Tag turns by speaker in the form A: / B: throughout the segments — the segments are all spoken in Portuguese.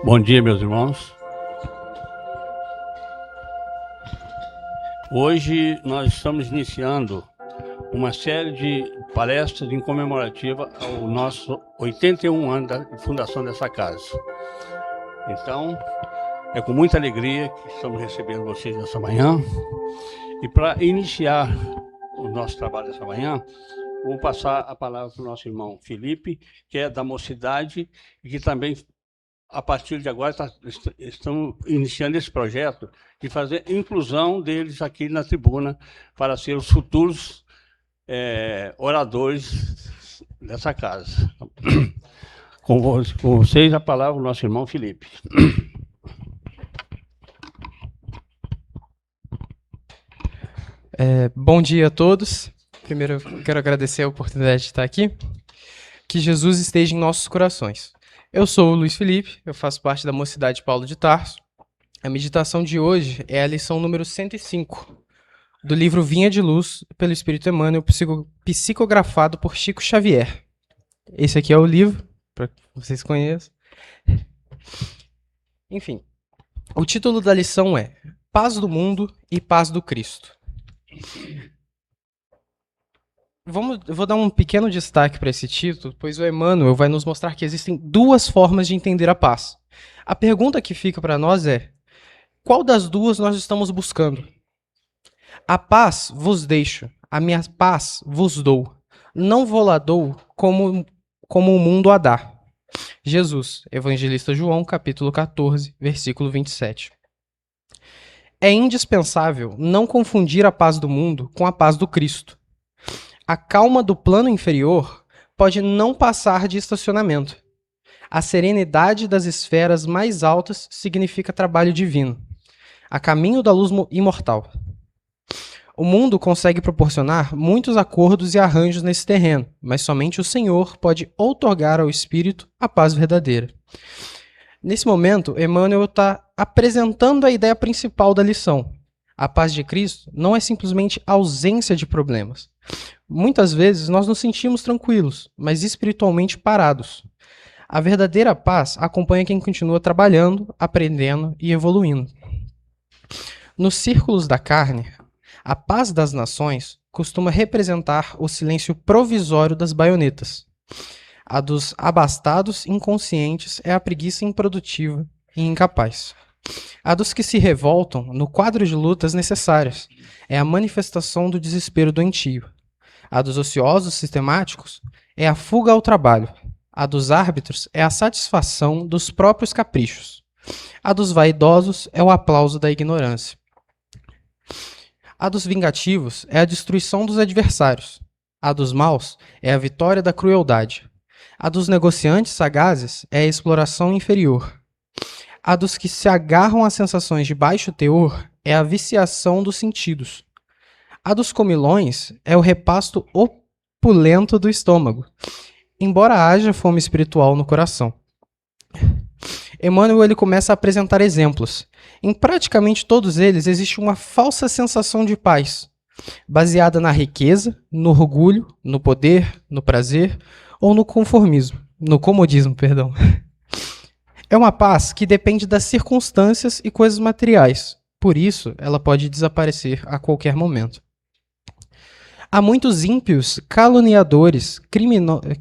A: Bom dia, meus irmãos. Hoje nós estamos iniciando uma série de palestras em comemorativa ao nosso 81 anos da fundação dessa casa. Então, é com muita alegria que estamos recebendo vocês nessa manhã. E para iniciar o nosso trabalho dessa manhã, vou passar a palavra para o nosso irmão Felipe, que é da Mocidade e que também, a partir de agora, estamos iniciando esse projeto de fazer inclusão deles aqui na tribuna para ser os futuros oradores dessa casa. Com vocês, a palavra o nosso irmão Felipe.
B: Bom dia a todos. Primeiro, eu quero agradecer a oportunidade de estar aqui. Que Jesus esteja em nossos corações. Eu sou o Luiz Felipe, eu faço parte da Mocidade Paulo de Tarso. A meditação de hoje é a lição número 105, do livro Vinha de Luz, pelo Espírito Emmanuel, psicografado por Chico Xavier. Esse aqui é o livro, para que vocês conheçam. Enfim, o título da lição é Paz do Mundo e Paz do Cristo. Eu vou dar um pequeno destaque para esse título, pois o Emmanuel vai nos mostrar que existem duas formas de entender a paz. A pergunta que fica para nós é: qual das duas nós estamos buscando? A paz vos deixo, a minha paz vos dou. Não vou-la dou como o mundo a dá. Jesus, Evangelista João, capítulo 14, versículo 27. É indispensável não confundir a paz do mundo com a paz do Cristo. A calma do plano inferior pode não passar de estacionamento. A serenidade das esferas mais altas significa trabalho divino, a caminho da luz imortal. O mundo consegue proporcionar muitos acordos e arranjos nesse terreno, mas somente o Senhor pode outorgar ao espírito a paz verdadeira. Nesse momento, Emmanuel está apresentando a ideia principal da lição. A paz de Cristo não é simplesmente ausência de problemas. Muitas vezes nós nos sentimos tranquilos, mas espiritualmente parados. A verdadeira paz acompanha quem continua trabalhando, aprendendo e evoluindo. Nos círculos da carne, a paz das nações costuma representar o silêncio provisório das baionetas. A dos abastados inconscientes é a preguiça improdutiva e incapaz. A dos que se revoltam no quadro de lutas necessárias é a manifestação do desespero doentio. A dos ociosos sistemáticos é a fuga ao trabalho. A dos árbitros é a satisfação dos próprios caprichos. A dos vaidosos é o aplauso da ignorância. A dos vingativos é a destruição dos adversários. A dos maus é a vitória da crueldade. A dos negociantes sagazes é a exploração inferior. A dos que se agarram a sensações de baixo teor é a viciação dos sentidos. A dos comilões é o repasto opulento do estômago, embora haja fome espiritual no coração. Emmanuel ele começa a apresentar exemplos. Em praticamente todos eles existe uma falsa sensação de paz, baseada na riqueza, no orgulho, no poder, no prazer ou no comodismo. É uma paz que depende das circunstâncias e coisas materiais. Por isso, ela pode desaparecer a qualquer momento. Há muitos ímpios, caluniadores,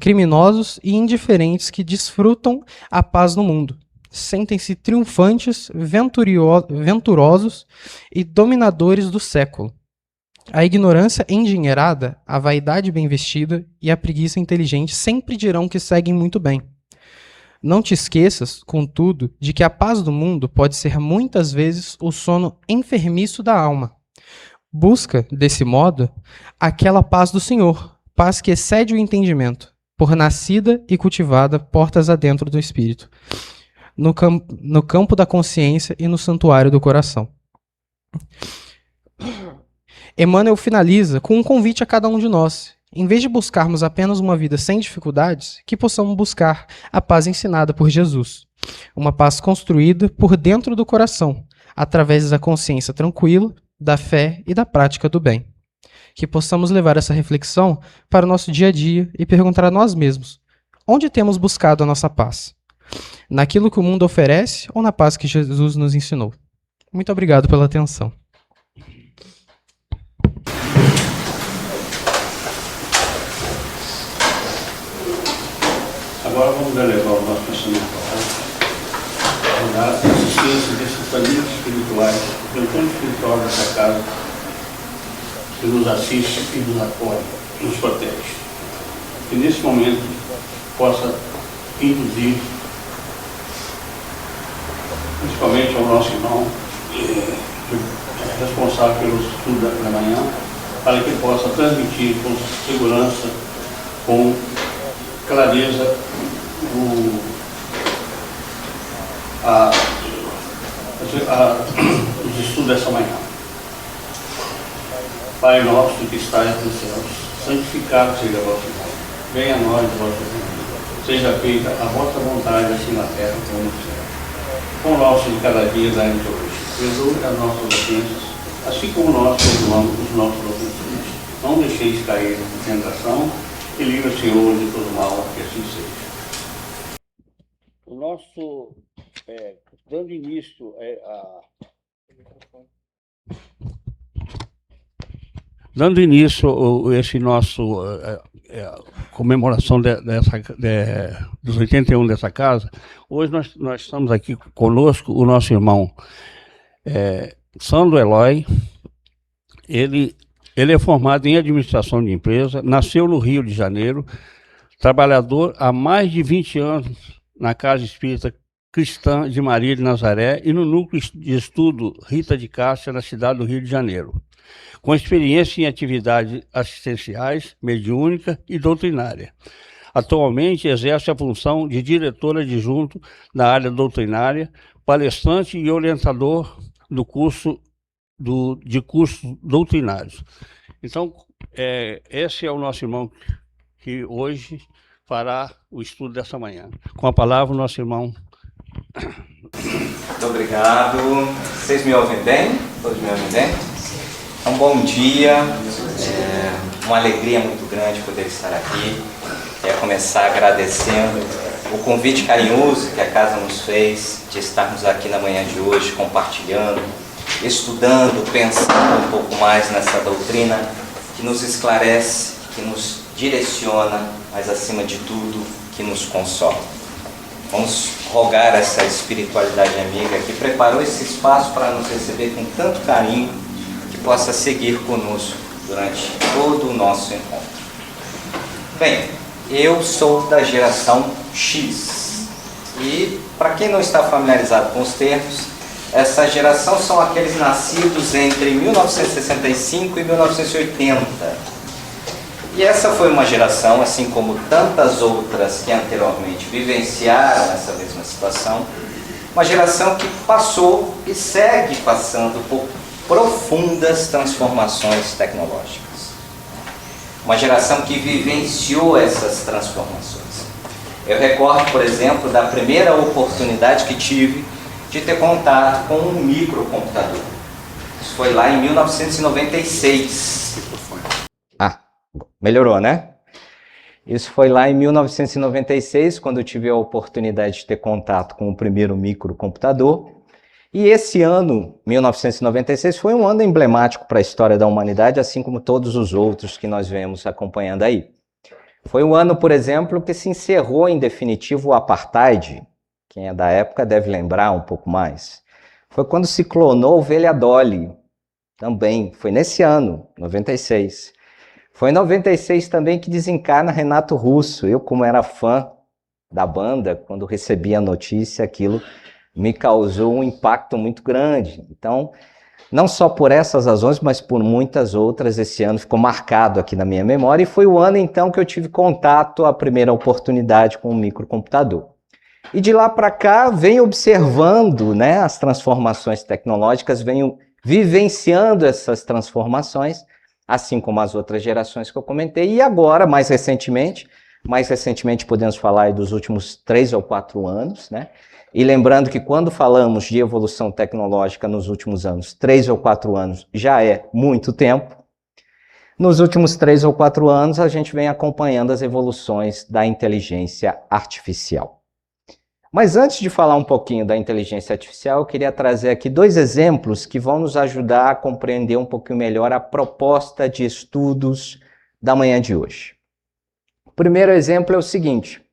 B: criminosos e indiferentes que desfrutam a paz no mundo. Sentem-se triunfantes, venturosos e dominadores do século. A ignorância endinheirada, a vaidade bem vestida e a preguiça inteligente sempre dirão que seguem muito bem. Não te esqueças, contudo, de que a paz do mundo pode ser muitas vezes o sono enfermiço da alma. Busca, desse modo, aquela paz do Senhor, paz que excede o entendimento, por nascida e cultivada portas adentro do espírito, no campo da consciência e no santuário do coração. Emmanuel finaliza com um convite a cada um de nós. Em vez de buscarmos apenas uma vida sem dificuldades, que possamos buscar a paz ensinada por Jesus. Uma paz construída por dentro do coração, através da consciência tranquila, da fé e da prática do bem. Que possamos levar essa reflexão para o nosso dia a dia e perguntar a nós mesmos: onde temos buscado a nossa paz? naquilo que o mundo oferece ou na paz que Jesus nos ensinou? Muito obrigado pela atenção.
A: Agora vamos elevar o nosso pensamento ao dar assistência desses famílias espirituais, pelo plano espiritual dessa casa, que nos assiste e nos apoia, nos protege. Que nesse momento possa induzir, principalmente ao nosso irmão, responsável pelo estudo da manhã, para que possa transmitir com segurança, com clareza, os estudos dessa manhã. Pai nosso que estais nos céus, santificado seja o vosso nome. Venha a nós o vosso reino. Seja feita a vossa vontade, assim na terra como no céu. Com o nosso de cada dia dai-nos hoje. Perdoe as nossas ofensas, assim como nós perdoamos os nossos ofensores. Não deixeis cair na tentação e livra, Senhor, de todo mal, que assim seja. O nosso, dando início esse nosso comemoração dos 81 dessa casa, hoje nós estamos aqui conosco o nosso irmão Sandro Eloy. Ele é formado em administração de empresa, nasceu no Rio de Janeiro, trabalhador há mais de 20 anos na Casa Espírita Cristã de Maria de Nazaré e no Núcleo de Estudo Rita de Cássia, na cidade do Rio de Janeiro, com experiência em atividades assistenciais, mediúnica e doutrinária. Atualmente exerce a função de diretor adjunto da área doutrinária, palestrante e orientador do curso de cursos doutrinários. Então, esse é o nosso irmão que hoje fará o estudo dessa manhã. Com a palavra, o nosso irmão.
C: Muito obrigado. Vocês me ouvem bem? Todos me ouvem bem? Um bom dia, uma alegria muito grande poder estar aqui. Quero começar agradecendo o convite carinhoso que a casa nos fez de estarmos aqui na manhã de hoje compartilhando, estudando, pensando um pouco mais nessa doutrina que nos esclarece, que nos direciona, mas acima de tudo, que nos consola. Vamos rogar essa espiritualidade amiga que preparou esse espaço para nos receber com tanto carinho, que possa seguir conosco durante todo o nosso encontro. Bem, eu sou da geração X e, para quem não está familiarizado com os termos, essa geração são aqueles nascidos entre 1965 e 1980. E essa foi uma geração, assim como tantas outras que anteriormente vivenciaram essa mesma situação, uma geração que passou e segue passando por profundas transformações tecnológicas. Uma geração que vivenciou essas transformações. Eu recordo, por exemplo, da primeira oportunidade que tive de ter contato com um microcomputador. Isso foi lá em 1996. Melhorou, né? Isso foi lá em 1996, quando eu tive a oportunidade de ter contato com o primeiro microcomputador. E esse ano, 1996, foi um ano emblemático para a história da humanidade, assim como todos os outros que nós vemos acompanhando aí. Foi um ano, por exemplo, que se encerrou em definitivo o apartheid. Quem é da época deve lembrar um pouco mais. Foi quando se clonou Ovelha Dolly, também. Foi nesse ano, 96. Foi em 96 também que desencarna Renato Russo. Eu, como era fã da banda, quando recebi a notícia, aquilo me causou um impacto muito grande. Então, não só por essas razões, mas por muitas outras, esse ano ficou marcado aqui na minha memória. E foi o ano, então, que eu tive contato, a primeira oportunidade com o microcomputador. E de lá para cá, venho observando, né, as transformações tecnológicas, venho vivenciando essas transformações, assim como as outras gerações que eu comentei, e agora, mais recentemente podemos falar aí dos últimos 3 ou 4 anos, né? E lembrando que quando falamos de evolução tecnológica nos últimos anos, 3 ou 4 anos já é muito tempo. Nos últimos 3 ou 4 anos, a gente vem acompanhando as evoluções da inteligência artificial. Mas antes de falar um pouquinho da inteligência artificial, eu queria trazer aqui 2 exemplos que vão nos ajudar a compreender um pouquinho melhor a proposta de estudos da manhã de hoje. O primeiro exemplo é o seguinte: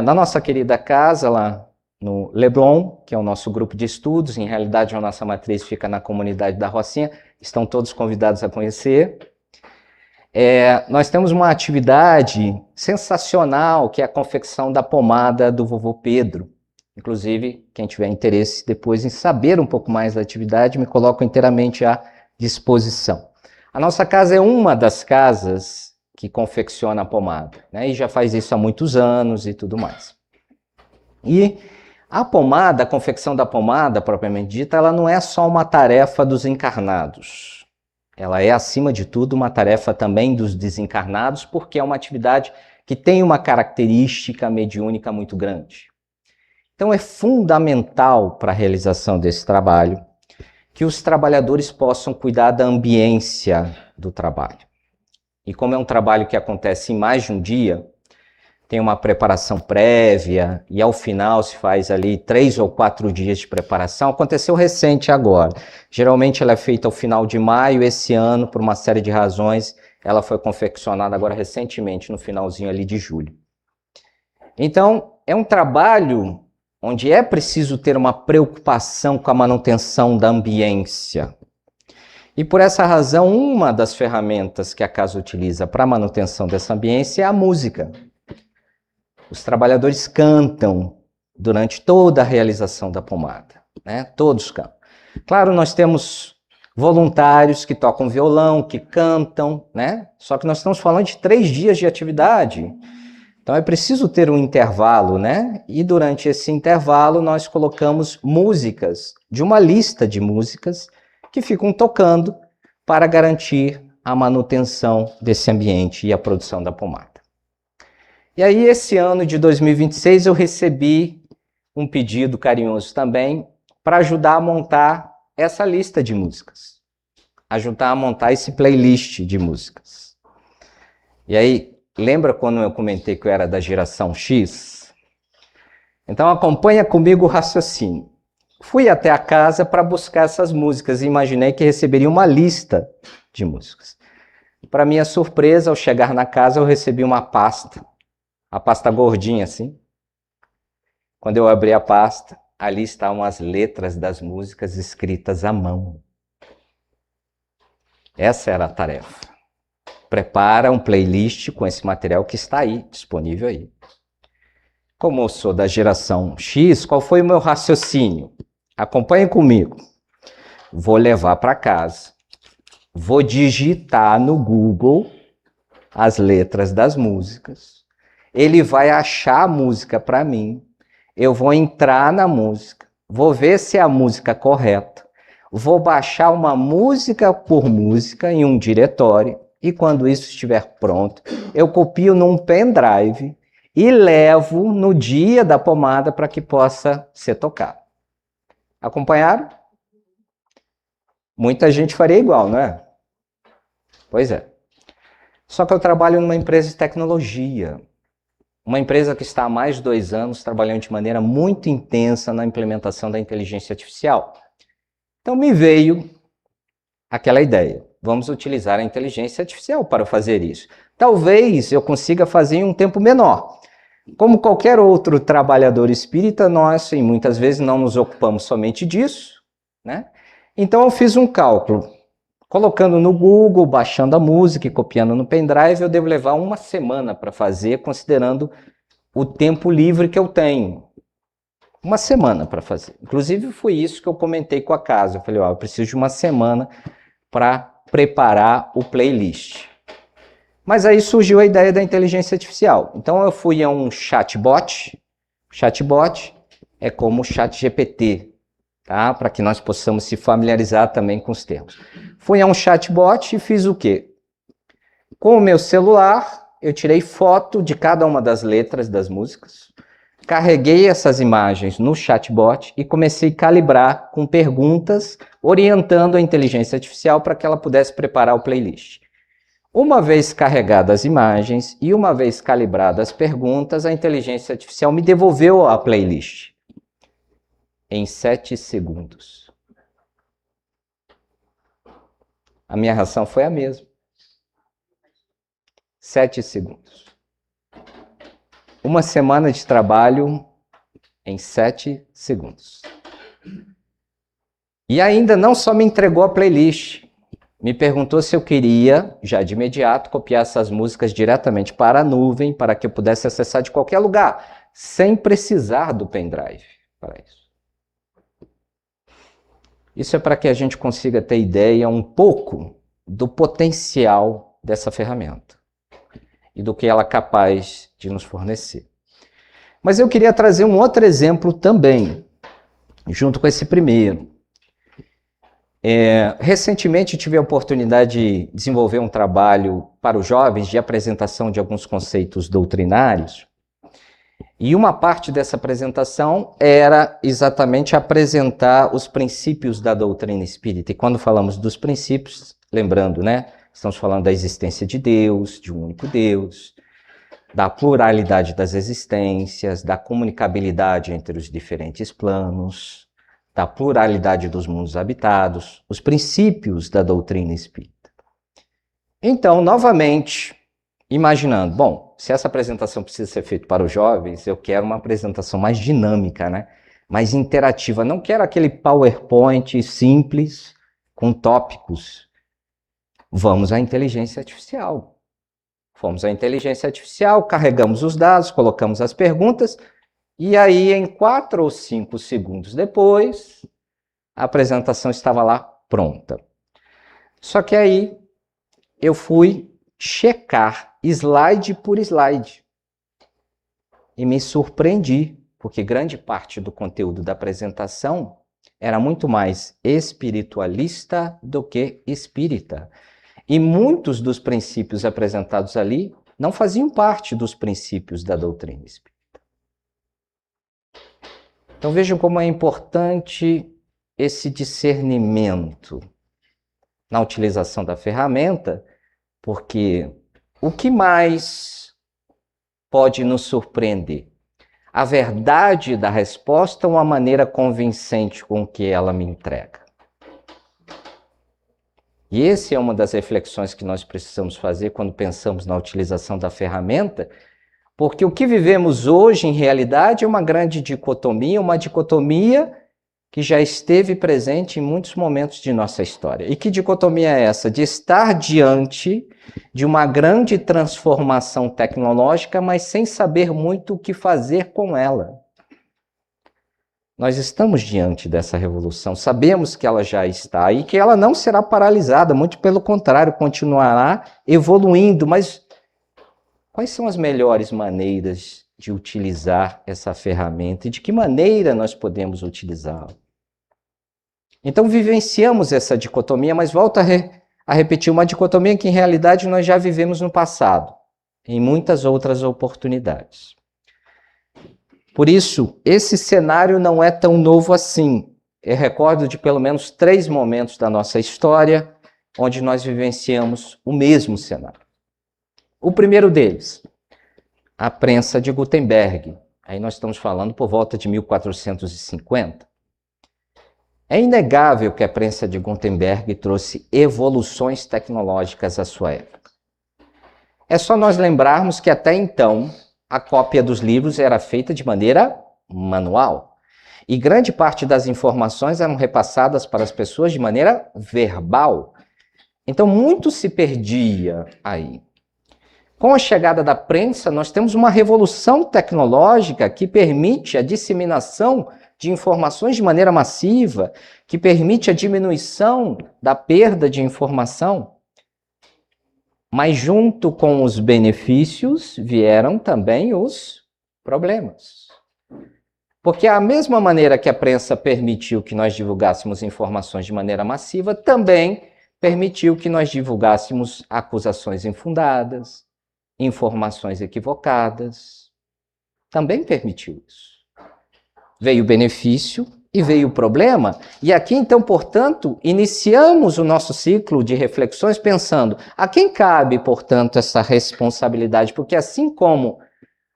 C: na nossa querida casa lá no Leblon, que é o nosso grupo de estudos, em realidade a nossa matriz fica na comunidade da Rocinha, estão todos convidados a conhecer. Nós temos uma atividade sensacional, que é a confecção da pomada do vovô Pedro. Inclusive, quem tiver interesse depois em saber um pouco mais da atividade, me coloco inteiramente à disposição. A nossa casa é uma das casas que confecciona a pomada, né? E já faz isso há muitos anos e tudo mais. E a pomada, a confecção da pomada, propriamente dita, ela não é só uma tarefa dos encarnados. Ela é, acima de tudo, uma tarefa também dos desencarnados, porque é uma atividade que tem uma característica mediúnica muito grande. Então é fundamental para a realização desse trabalho que os trabalhadores possam cuidar da ambiência do trabalho. E como é um trabalho que acontece em mais de um dia, tem uma preparação prévia e ao final se faz ali 3 ou 4 dias de preparação. Aconteceu recente agora. Geralmente ela é feita ao final de maio. Esse ano, por uma série de razões, ela foi confeccionada agora recentemente, no finalzinho ali de julho. Então, é um trabalho onde é preciso ter uma preocupação com a manutenção da ambiência. E por essa razão, uma das ferramentas que a casa utiliza para a manutenção dessa ambiência é a música. Os trabalhadores cantam durante toda a realização da pomada, né? Todos cantam. Claro, nós temos voluntários que tocam violão, que cantam, né? Só que nós estamos falando de 3 dias de atividade. Então é preciso ter um intervalo, né? E durante esse intervalo nós colocamos músicas, de uma lista de músicas que ficam tocando para garantir a manutenção desse ambiente e a produção da pomada. E aí, esse ano de 2026, eu recebi um pedido carinhoso também para ajudar a montar essa lista de músicas. Ajudar a montar esse playlist de músicas. E aí, lembra quando eu comentei que eu era da geração X? Então, acompanha comigo o raciocínio. Fui até a casa para buscar essas músicas e imaginei que receberia uma lista de músicas. Para minha surpresa, ao chegar na casa, eu recebi uma pasta. A pasta gordinha, assim. Quando eu abri a pasta, ali estavam as letras das músicas escritas à mão. Essa era a tarefa. Prepara um playlist com esse material que está aí, disponível aí. Como eu sou da geração X, qual foi o meu raciocínio? Acompanhe comigo. Vou levar para casa. Vou digitar no Google as letras das músicas. Ele vai achar a música para mim, eu vou entrar na música, vou ver se é a música correta, vou baixar uma música por música em um diretório e quando isso estiver pronto, eu copio num pendrive e levo no dia da pomada para que possa ser tocado. Acompanharam? Muita gente faria igual, não é? Pois é. Só que eu trabalho numa empresa de tecnologia. Uma empresa que está há mais de 2 anos trabalhando de maneira muito intensa na implementação da inteligência artificial. Então me veio aquela ideia. Vamos utilizar a inteligência artificial para fazer isso. Talvez eu consiga fazer em um tempo menor. Como qualquer outro trabalhador espírita, nós muitas vezes não nos ocupamos somente disso, né? Então eu fiz um cálculo. Colocando no Google, baixando a música e copiando no pendrive, eu devo levar 1 semana para fazer, considerando o tempo livre que eu tenho. 1 semana para fazer. Inclusive, foi isso que eu comentei com a casa. Eu falei, eu preciso de 1 semana para preparar o playlist. Mas aí surgiu a ideia da inteligência artificial. Então, eu fui a um chatbot. Chatbot é como o ChatGPT. Tá? Para que nós possamos se familiarizar também com os termos. Fui a um chatbot e fiz o quê? Com o meu celular, eu tirei foto de cada uma das letras das músicas, carreguei essas imagens no chatbot e comecei a calibrar com perguntas, orientando a inteligência artificial para que ela pudesse preparar o playlist.
D: Uma vez carregadas as imagens e uma vez calibradas as perguntas, a inteligência artificial me devolveu a playlist em 7 segundos. A minha reação foi a mesma. 7 segundos. Uma semana de trabalho em 7 segundos. E ainda não só me entregou a playlist, me perguntou se eu queria, já de imediato, copiar essas músicas diretamente para a nuvem, para que eu pudesse acessar de qualquer lugar, sem precisar do pendrive para isso. Isso é para que a gente consiga ter ideia um pouco do potencial dessa ferramenta e do que ela é capaz de nos fornecer. Mas eu queria trazer um outro exemplo também, junto com esse primeiro. Recentemente tive a oportunidade de desenvolver um trabalho para os jovens de apresentação de alguns conceitos doutrinários. E uma parte dessa apresentação era exatamente apresentar os princípios da doutrina espírita. E quando falamos dos princípios, lembrando, né? Estamos falando da existência de Deus, de um único Deus, da pluralidade das existências, da comunicabilidade entre os diferentes planos, da pluralidade dos mundos habitados, os princípios da doutrina espírita. Então, novamente, imaginando, bom, se essa apresentação precisa ser feita para os jovens, eu quero uma apresentação mais dinâmica, né? Mais interativa. Não quero aquele PowerPoint simples, com tópicos. Vamos à inteligência artificial. Fomos à inteligência artificial, carregamos os dados, colocamos as perguntas, e aí, em 4 ou 5 segundos depois, a apresentação estava lá pronta. Só que aí, eu fui checar slide por slide. E me surpreendi, porque grande parte do conteúdo da apresentação era muito mais espiritualista do que espírita. E muitos dos princípios apresentados ali não faziam parte dos princípios da doutrina espírita. Então vejam como é importante esse discernimento na utilização da ferramenta, porque o que mais pode nos surpreender? A verdade da resposta ou a maneira convincente com que ela me entrega? E essa é uma das reflexões que nós precisamos fazer quando pensamos na utilização da ferramenta, porque o que vivemos hoje, em realidade, é uma grande dicotomia, uma dicotomia que já esteve presente em muitos momentos de nossa história. E que dicotomia é essa? De estar diante de uma grande transformação tecnológica, mas sem saber muito o que fazer com ela. Nós estamos diante dessa revolução, sabemos que ela já está e que ela não será paralisada, muito pelo contrário, continuará evoluindo, mas quais são as melhores maneiras de utilizar essa ferramenta e de que maneira nós podemos utilizá-la? Então vivenciamos essa dicotomia, mas volto a repetir, uma dicotomia que em realidade nós já vivemos no passado, em muitas outras oportunidades. Por isso, esse cenário não é tão novo assim. Eu recordo de pelo menos 3 momentos da nossa história onde nós vivenciamos o mesmo cenário. O primeiro deles, a prensa de Gutenberg. Aí nós estamos falando por volta de 1450. É inegável que a prensa de Gutenberg trouxe evoluções tecnológicas à sua época. É só nós lembrarmos que até então a cópia dos livros era feita de maneira manual. E grande parte das informações eram repassadas para as pessoas de maneira verbal. Então muito se perdia aí. Com a chegada da prensa, nós temos uma revolução tecnológica que permite a disseminação de informações de maneira massiva, que permite a diminuição da perda de informação. Mas junto com os benefícios vieram também os problemas. Porque a mesma maneira que a prensa permitiu que nós divulgássemos informações de maneira massiva, também permitiu que nós divulgássemos acusações infundadas, informações equivocadas. Também permitiu isso. Veio o benefício, e veio o problema. E aqui, então, portanto, iniciamos o nosso ciclo de reflexões pensando a quem cabe, portanto, essa responsabilidade? Porque assim como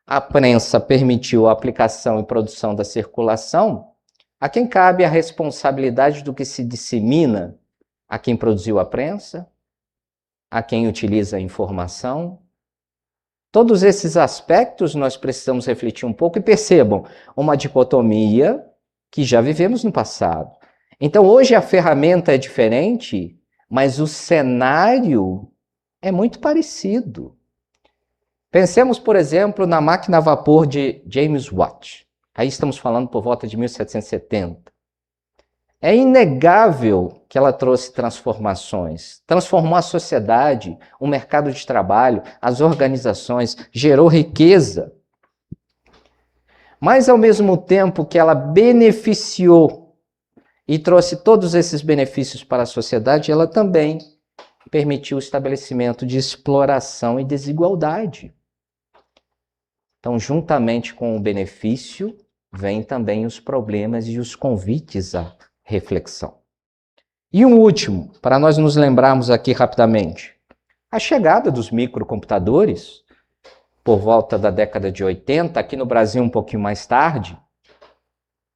D: a prensa permitiu a aplicação e produção da circulação, a quem cabe a responsabilidade do que se dissemina? A quem produziu a prensa? A quem utiliza a informação? Todos esses aspectos nós precisamos refletir um pouco e percebam uma dicotomia que já vivemos no passado. Então, hoje a ferramenta é diferente, mas o cenário é muito parecido. Pensemos, por exemplo, na máquina a vapor de James Watt. Aí estamos falando por volta de 1770. É inegável que ela trouxe transformações, transformou a sociedade, o mercado de trabalho, as organizações, gerou riqueza. Mas, ao mesmo tempo que ela beneficiou e trouxe todos esses benefícios para a sociedade, ela também permitiu o estabelecimento de exploração e desigualdade. Então, juntamente com o benefício, vêm também os problemas e os convites à reflexão. E um último, para nós nos lembrarmos aqui rapidamente. A chegada dos microcomputadores, por volta da década de 80, aqui no Brasil um pouquinho mais tarde.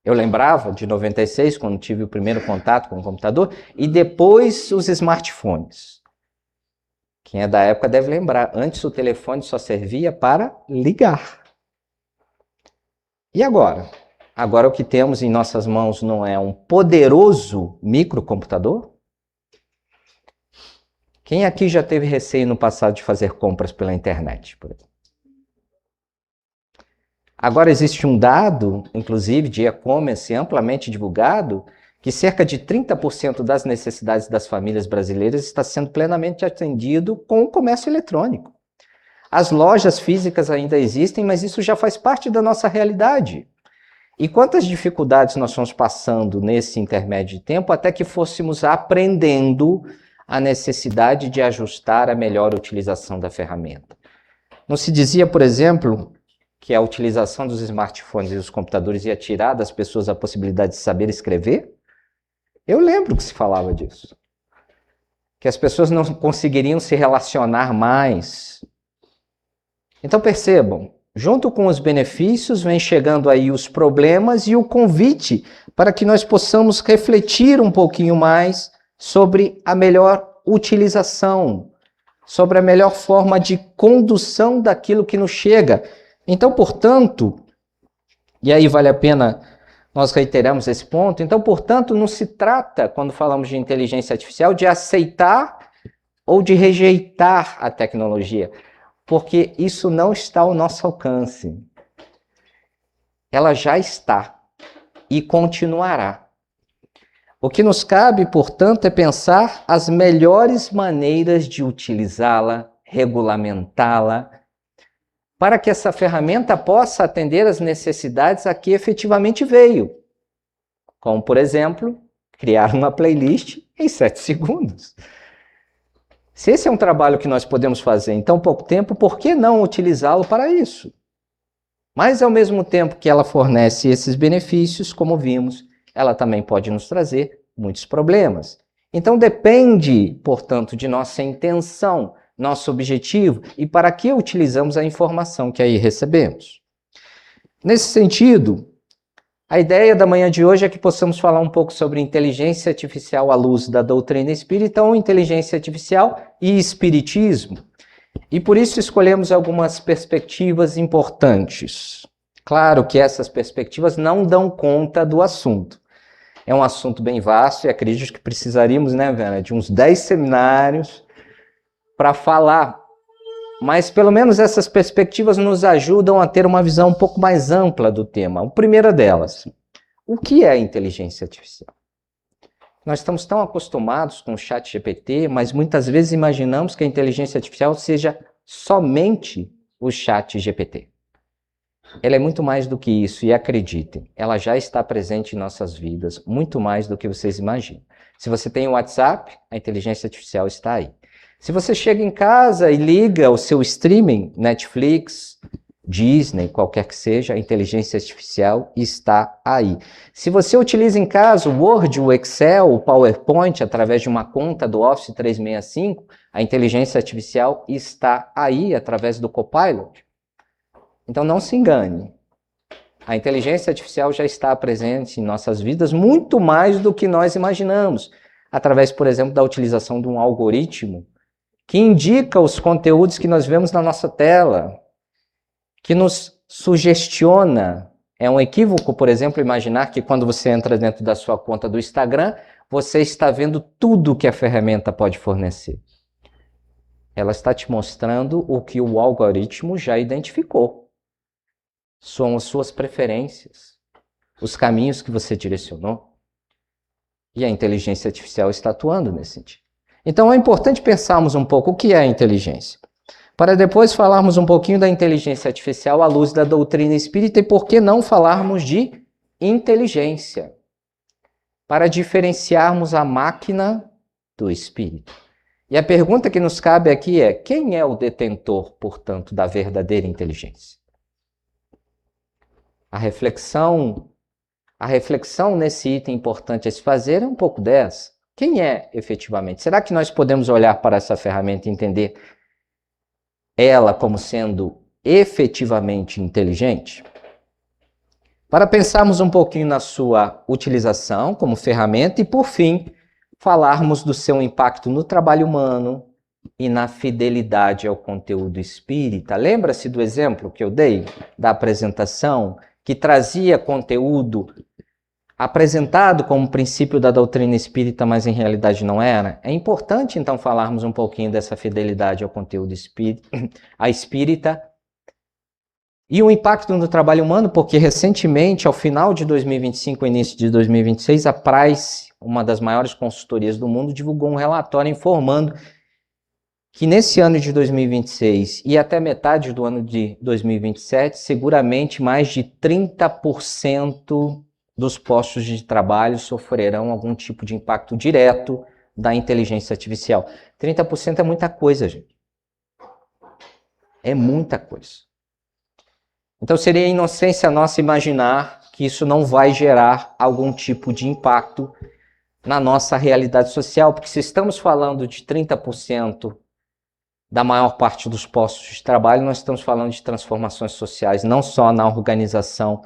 D: Eu lembrava de 96, quando tive o primeiro contato com o computador, e depois os smartphones. Quem é da época deve lembrar, antes o telefone só servia para ligar. E agora? Agora o que temos em nossas mãos não é um poderoso microcomputador? Quem aqui já teve receio no passado de fazer compras pela internet, por exemplo? Agora existe um dado, inclusive de e-commerce amplamente divulgado, que cerca de 30% das necessidades das famílias brasileiras está sendo plenamente atendido com o comércio eletrônico. As lojas físicas ainda existem, mas isso já faz parte da nossa realidade. E quantas dificuldades nós fomos passando nesse intermédio de tempo até que fôssemos aprendendo a necessidade de ajustar a melhor utilização da ferramenta. Não se dizia, por exemplo, que a utilização dos smartphones e dos computadores ia tirar das pessoas a possibilidade de saber escrever? Eu lembro que se falava disso. Que as pessoas não conseguiriam se relacionar mais. Então percebam, junto com os benefícios, vem chegando aí os problemas e o convite para que nós possamos refletir um pouquinho mais sobre a melhor utilização, sobre a melhor forma de condução daquilo que nos chega. Então, portanto, e aí vale a pena nós reiteramos esse ponto, então, portanto, não se trata, quando falamos de inteligência artificial, de aceitar ou de rejeitar a tecnologia, porque isso não está ao nosso alcance. Ela já está e continuará. O que nos cabe, portanto, é pensar as melhores maneiras de utilizá-la, regulamentá-la, para que essa ferramenta possa atender às necessidades a que efetivamente veio. Como, por exemplo, criar uma playlist em 7 segundos. Se esse é um trabalho que nós podemos fazer em tão pouco tempo, por que não utilizá-lo para isso? Mas, ao mesmo tempo que ela fornece esses benefícios, como vimos, ela também pode nos trazer muitos problemas. Então, depende, portanto, de nossa intenção, nosso objetivo e para que utilizamos a informação que aí recebemos. Nesse sentido, a ideia da manhã de hoje é que possamos falar um pouco sobre inteligência artificial à luz da doutrina espírita ou inteligência artificial e espiritismo. E por isso escolhemos algumas perspectivas importantes. Claro que essas perspectivas não dão conta do assunto. É um assunto bem vasto e acredito que precisaríamos, né, Vera, de uns 10 seminários para falar, mas pelo menos essas perspectivas nos ajudam a ter uma visão um pouco mais ampla do tema. A primeira delas, o que é inteligência artificial? Nós estamos tão acostumados com o ChatGPT, mas muitas vezes imaginamos que a inteligência artificial seja somente o ChatGPT. Ela é muito mais do que isso, e acreditem, ela já está presente em nossas vidas, muito mais do que vocês imaginam. Se você tem o WhatsApp, a inteligência artificial está aí. Se você chega em casa e liga o seu streaming, Netflix, Disney, qualquer que seja, a inteligência artificial está aí. Se você utiliza em casa o Word, o Excel, o PowerPoint, através de uma conta do Office 365, a inteligência artificial está aí, através do Copilot. Então não se engane. A inteligência artificial já está presente em nossas vidas muito mais do que nós imaginamos, através, por exemplo, da utilização de um algoritmo que indica os conteúdos que nós vemos na nossa tela, que nos sugestiona. É um equívoco, por exemplo, imaginar que quando você entra dentro da sua conta do Instagram, você está vendo tudo que a ferramenta pode fornecer. Ela está te mostrando o que o algoritmo já identificou. São as suas preferências, os caminhos que você direcionou. E a inteligência artificial está atuando nesse sentido. Então é importante pensarmos um pouco o que é a inteligência, para depois falarmos um pouquinho da inteligência artificial à luz da doutrina espírita e por que não falarmos de inteligência, para diferenciarmos a máquina do espírito. E a pergunta que nos cabe aqui é: quem é o detentor, portanto, da verdadeira inteligência? A reflexão nesse item importante a se fazer é um pouco dessa. Quem é efetivamente? Será que nós podemos olhar para essa ferramenta e entender ela como sendo efetivamente inteligente? Para pensarmos um pouquinho na sua utilização como ferramenta e, por fim, falarmos do seu impacto no trabalho humano e na fidelidade ao conteúdo espírita. Lembra-se do exemplo que eu dei da apresentação que trazia conteúdo apresentado como princípio da doutrina espírita, mas em realidade não era? É importante, então, falarmos um pouquinho dessa fidelidade ao conteúdo espírita e o impacto no trabalho humano, porque recentemente, ao final de 2025 e início de 2026, a Price, uma das maiores consultorias do mundo, divulgou um relatório informando que nesse ano de 2026 e até metade do ano de 2027, seguramente mais de 30% dos postos de trabalho sofrerão algum tipo de impacto direto da inteligência artificial. 30% é muita coisa, gente. É muita coisa. Então seria inocência nossa imaginar que isso não vai gerar algum tipo de impacto na nossa realidade social, porque se estamos falando de 30% da maior parte dos postos de trabalho, nós estamos falando de transformações sociais, não só na organização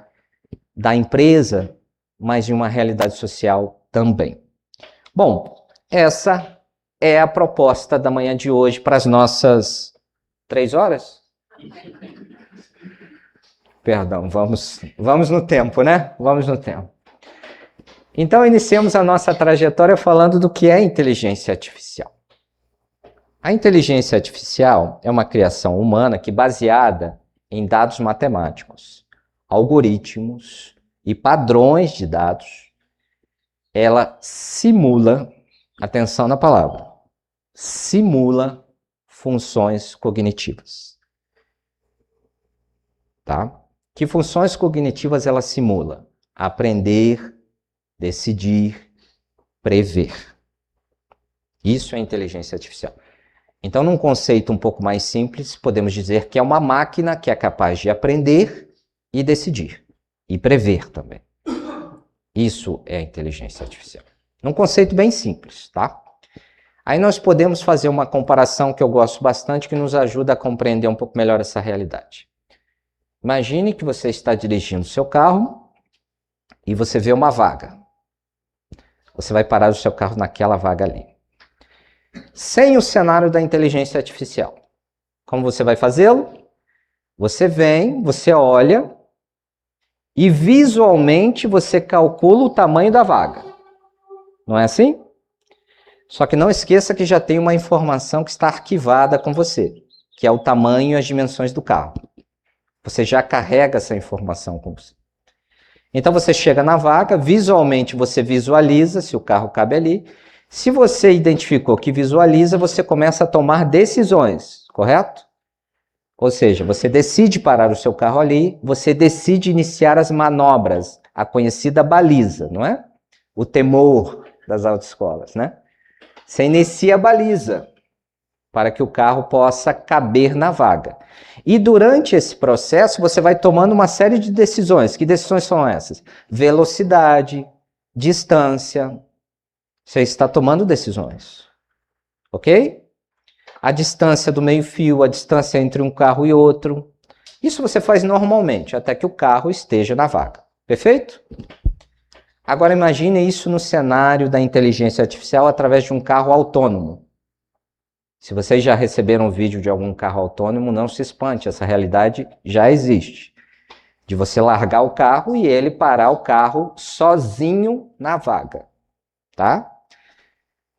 D: da empresa, mas de uma realidade social também. Bom, essa é a proposta da manhã de hoje para as nossas 3 horas? Perdão, vamos no tempo, né? Vamos no tempo. Então, iniciamos a nossa trajetória falando do que é inteligência artificial. A inteligência artificial é uma criação humana que, baseada em dados matemáticos, algoritmos e padrões de dados, ela simula, atenção na palavra, simula funções cognitivas. Tá? Que funções cognitivas ela simula? Aprender, decidir, prever. Isso é inteligência artificial. Então, num conceito um pouco mais simples, podemos dizer que é uma máquina que é capaz de aprender e decidir. E prever também. Isso é inteligência artificial. Num conceito bem simples, tá? Aí nós podemos fazer uma comparação que eu gosto bastante, que nos ajuda a compreender um pouco melhor essa realidade. Imagine que você está dirigindo seu carro e você vê uma vaga. Você vai parar o seu carro naquela vaga ali. Sem o cenário da inteligência artificial. Como você vai fazê-lo? Você vem, você olha e visualmente você calcula o tamanho da vaga. Não é assim? Só que não esqueça que já tem uma informação que está arquivada com você, que é o tamanho e as dimensões do carro. Você já carrega essa informação com você. Então você chega na vaga, visualmente você visualiza se o carro cabe ali. Se você identificou que visualiza, você começa a tomar decisões, correto? Ou seja, você decide parar o seu carro ali, você decide iniciar as manobras, a conhecida baliza, não é? O temor das autoescolas, né? Você inicia a baliza. para que o carro possa caber na vaga. E durante esse processo, você vai tomando uma série de decisões. Que decisões são essas? Velocidade, distância. Você está tomando decisões. Ok? A distância do meio-fio, a distância entre um carro e outro. Isso você faz normalmente, até que o carro esteja na vaga. Perfeito? Agora imagine isso no cenário da inteligência artificial através de um carro autônomo. Se vocês já receberam um vídeo de algum carro autônomo, não se espante, essa realidade já existe. De você largar o carro e ele parar o carro sozinho na vaga. Tá?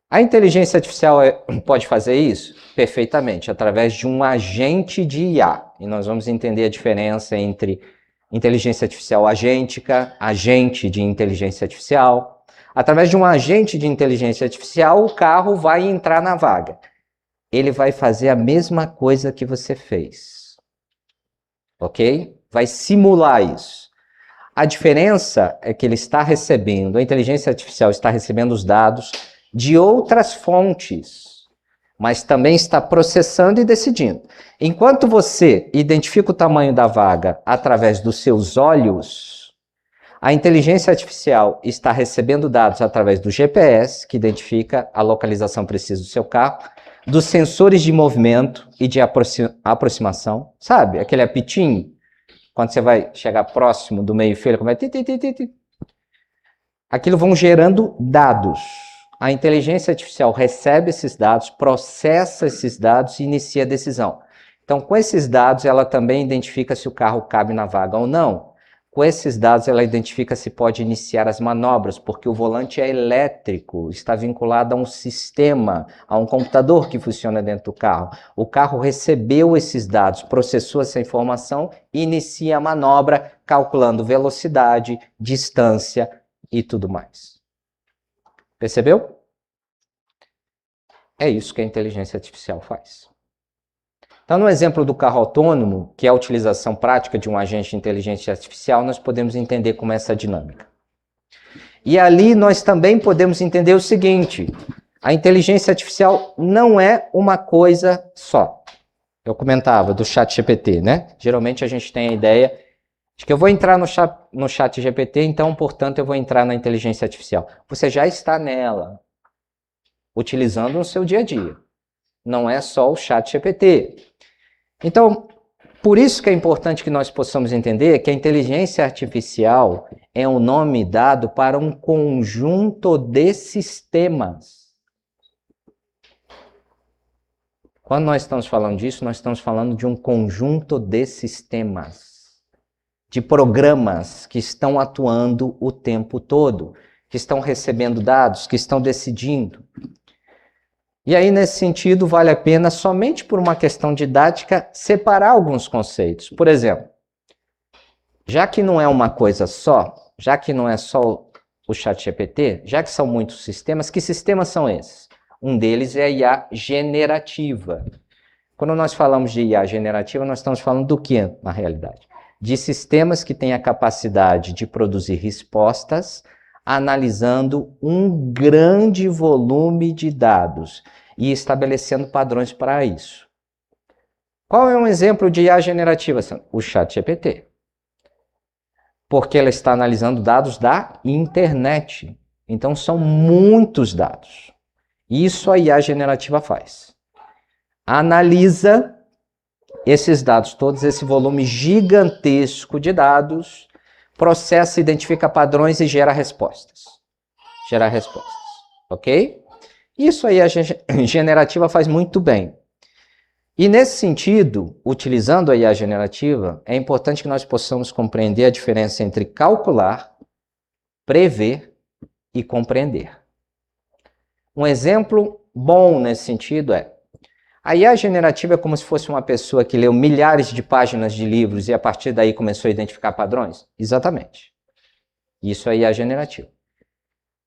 D: A inteligência artificial pode fazer isso? Perfeitamente, através de um agente de IA. E nós vamos entender a diferença entre inteligência artificial agêntica, agente de inteligência artificial. Através de um agente de inteligência artificial, o carro vai entrar na vaga. Ele vai fazer a mesma coisa que você fez. Ok? Vai simular isso. A diferença é que ele está recebendo, a inteligência artificial está recebendo os dados de outras fontes, mas também está processando e decidindo. Enquanto você identifica o tamanho da vaga através dos seus olhos, a inteligência artificial está recebendo dados através do GPS, que identifica a localização precisa do seu carro, dos sensores de movimento e de aproximação, sabe? Aquele apitinho, quando você vai chegar próximo do meio-fio, ele começa... Aquilo vão gerando dados. A inteligência artificial recebe esses dados, processa esses dados e inicia a decisão. Então, com esses dados, ela também identifica se o carro cabe na vaga ou não. Com esses dados, ela identifica se pode iniciar as manobras, porque o volante é elétrico, está vinculado a um sistema, a um computador que funciona dentro do carro. O carro recebeu esses dados, processou essa informação e inicia a manobra, calculando velocidade, distância e tudo mais. Percebeu? É isso que a inteligência artificial faz. Então, no exemplo do carro autônomo, que é a utilização prática de um agente de inteligência artificial, nós podemos entender como é essa dinâmica. E ali nós também podemos entender o seguinte: a inteligência artificial não é uma coisa só. Eu comentava do ChatGPT, né? Geralmente a gente tem a ideia de que eu vou entrar no ChatGPT, então, portanto, eu vou entrar na inteligência artificial. Você já está nela, utilizando no seu dia a dia. Não é só o ChatGPT. Então, por isso que é importante que nós possamos entender que a inteligência artificial é um nome dado para um conjunto de sistemas. Quando nós estamos falando disso, nós estamos falando de um conjunto de sistemas, de programas que estão atuando o tempo todo, que estão recebendo dados, que estão decidindo. E aí, nesse sentido, vale a pena, somente por uma questão didática, separar alguns conceitos. Por exemplo, já que não é uma coisa só, já que não é só o ChatGPT, já que são muitos sistemas, que sistemas são esses? Um deles é a IA generativa. Quando nós falamos de IA generativa, nós estamos falando do que, na realidade? De sistemas que têm a capacidade de produzir respostas analisando um grande volume de dados e estabelecendo padrões para isso. Qual é um exemplo de IA generativa? O ChatGPT. Porque ela está analisando dados da internet. Então, são muitos dados. Isso a IA generativa faz. Analisa esses dados todos, esse volume gigantesco de dados, processa, identifica padrões e gera respostas. Gera respostas, ok? Isso aí a generativa faz muito bem. E nesse sentido, utilizando a IA generativa, é importante que nós possamos compreender a diferença entre calcular, prever e compreender. Um exemplo bom nesse sentido é: a IA generativa é como se fosse uma pessoa que leu milhares de páginas de livros e a partir daí começou a identificar padrões? Exatamente. Isso é IA generativa.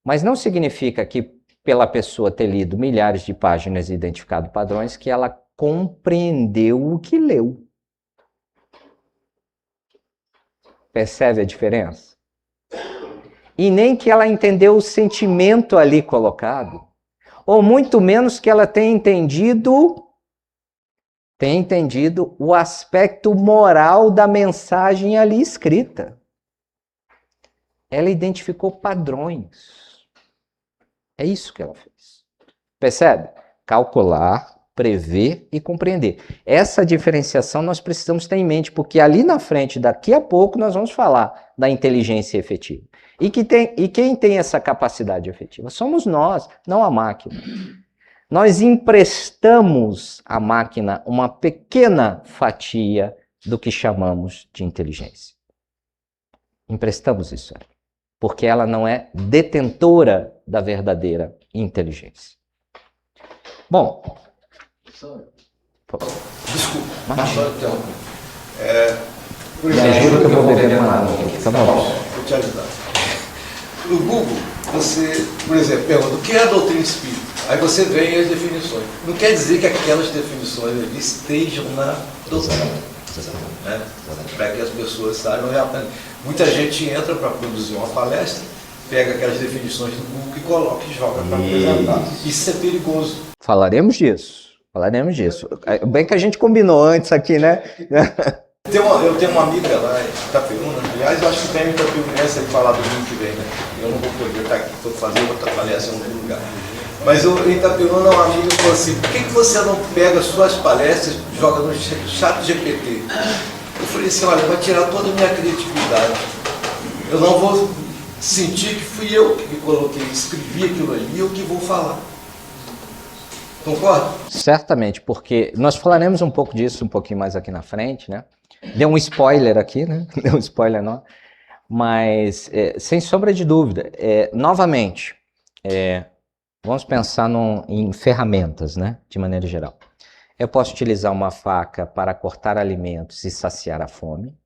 D: Mas não significa que pela pessoa ter lido milhares de páginas e identificado padrões que ela compreendeu o que leu. Percebe a diferença? E nem que ela entendeu o sentimento ali colocado, ou muito menos que ela tenha entendido tenha entendido o aspecto moral da mensagem ali escrita. Ela identificou padrões. É isso que ela fez. Percebe? Calcular, prever e compreender. Essa diferenciação nós precisamos ter em mente, porque ali na frente, daqui a pouco, nós vamos falar da inteligência efetiva. E quem tem essa capacidade efetiva? Somos nós, não a máquina. Nós emprestamos à máquina uma pequena fatia do que chamamos de inteligência. Emprestamos isso a ela, porque ela não é detentora da verdadeira inteligência. Bom,
E: Desculpa,
D: Imagina.
E: por
D: me
E: exemplo,
D: ajuda que eu vou beber uma água aqui, tá bom?
E: vou te ajudar. No Google, você, por exemplo, pergunta o que é a doutrina espírita? Aí você vem as definições. Não quer dizer que aquelas definições ali estejam na doutrina. Né? Para que as pessoas saibam realmente. Muita gente entra para produzir uma palestra, pega aquelas definições do Google e coloca e joga para apresentar. Isso é perigoso.
D: Falaremos disso. Bem que a gente combinou antes aqui, né?
E: Eu tenho uma amiga lá em Itaperuna, aliás, eu acho que tem em Itaperuna essa aí falar do domingo que vem, né? Eu não vou poder estar aqui, estou fazendo outra palestra em outro lugar. Mas em Itaperuna, uma amiga falou assim: por que você não pega suas palestras e joga no chat GPT? Eu falei assim: olha, vai tirar toda a minha criatividade. Eu não vou sentir que fui eu que coloquei, escrevi aquilo ali, eu que vou falar. Concorda?
D: Certamente, porque nós falaremos um pouco disso um pouquinho mais aqui na frente, né? Deu um spoiler aqui, né? Deu um spoiler não. Mas, sem sombra de dúvida, novamente, vamos pensar em ferramentas, né? De maneira geral. Eu posso utilizar uma faca para cortar alimentos e saciar a fome,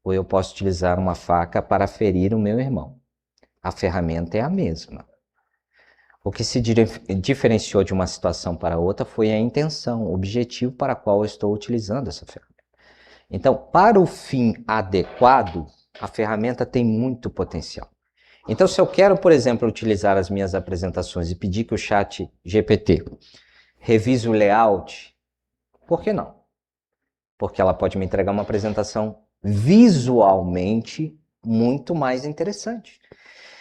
D: ou eu posso utilizar uma faca para ferir o meu irmão. A ferramenta é a mesma. O que se diferenciou de uma situação para outra foi a intenção, o objetivo para qual eu estou utilizando essa ferramenta. Então, para o fim adequado, a ferramenta tem muito potencial. Então, se eu quero, por exemplo, utilizar as minhas apresentações e pedir que o chat GPT revise o layout, por que não? Porque ela pode me entregar uma apresentação visualmente muito mais interessante.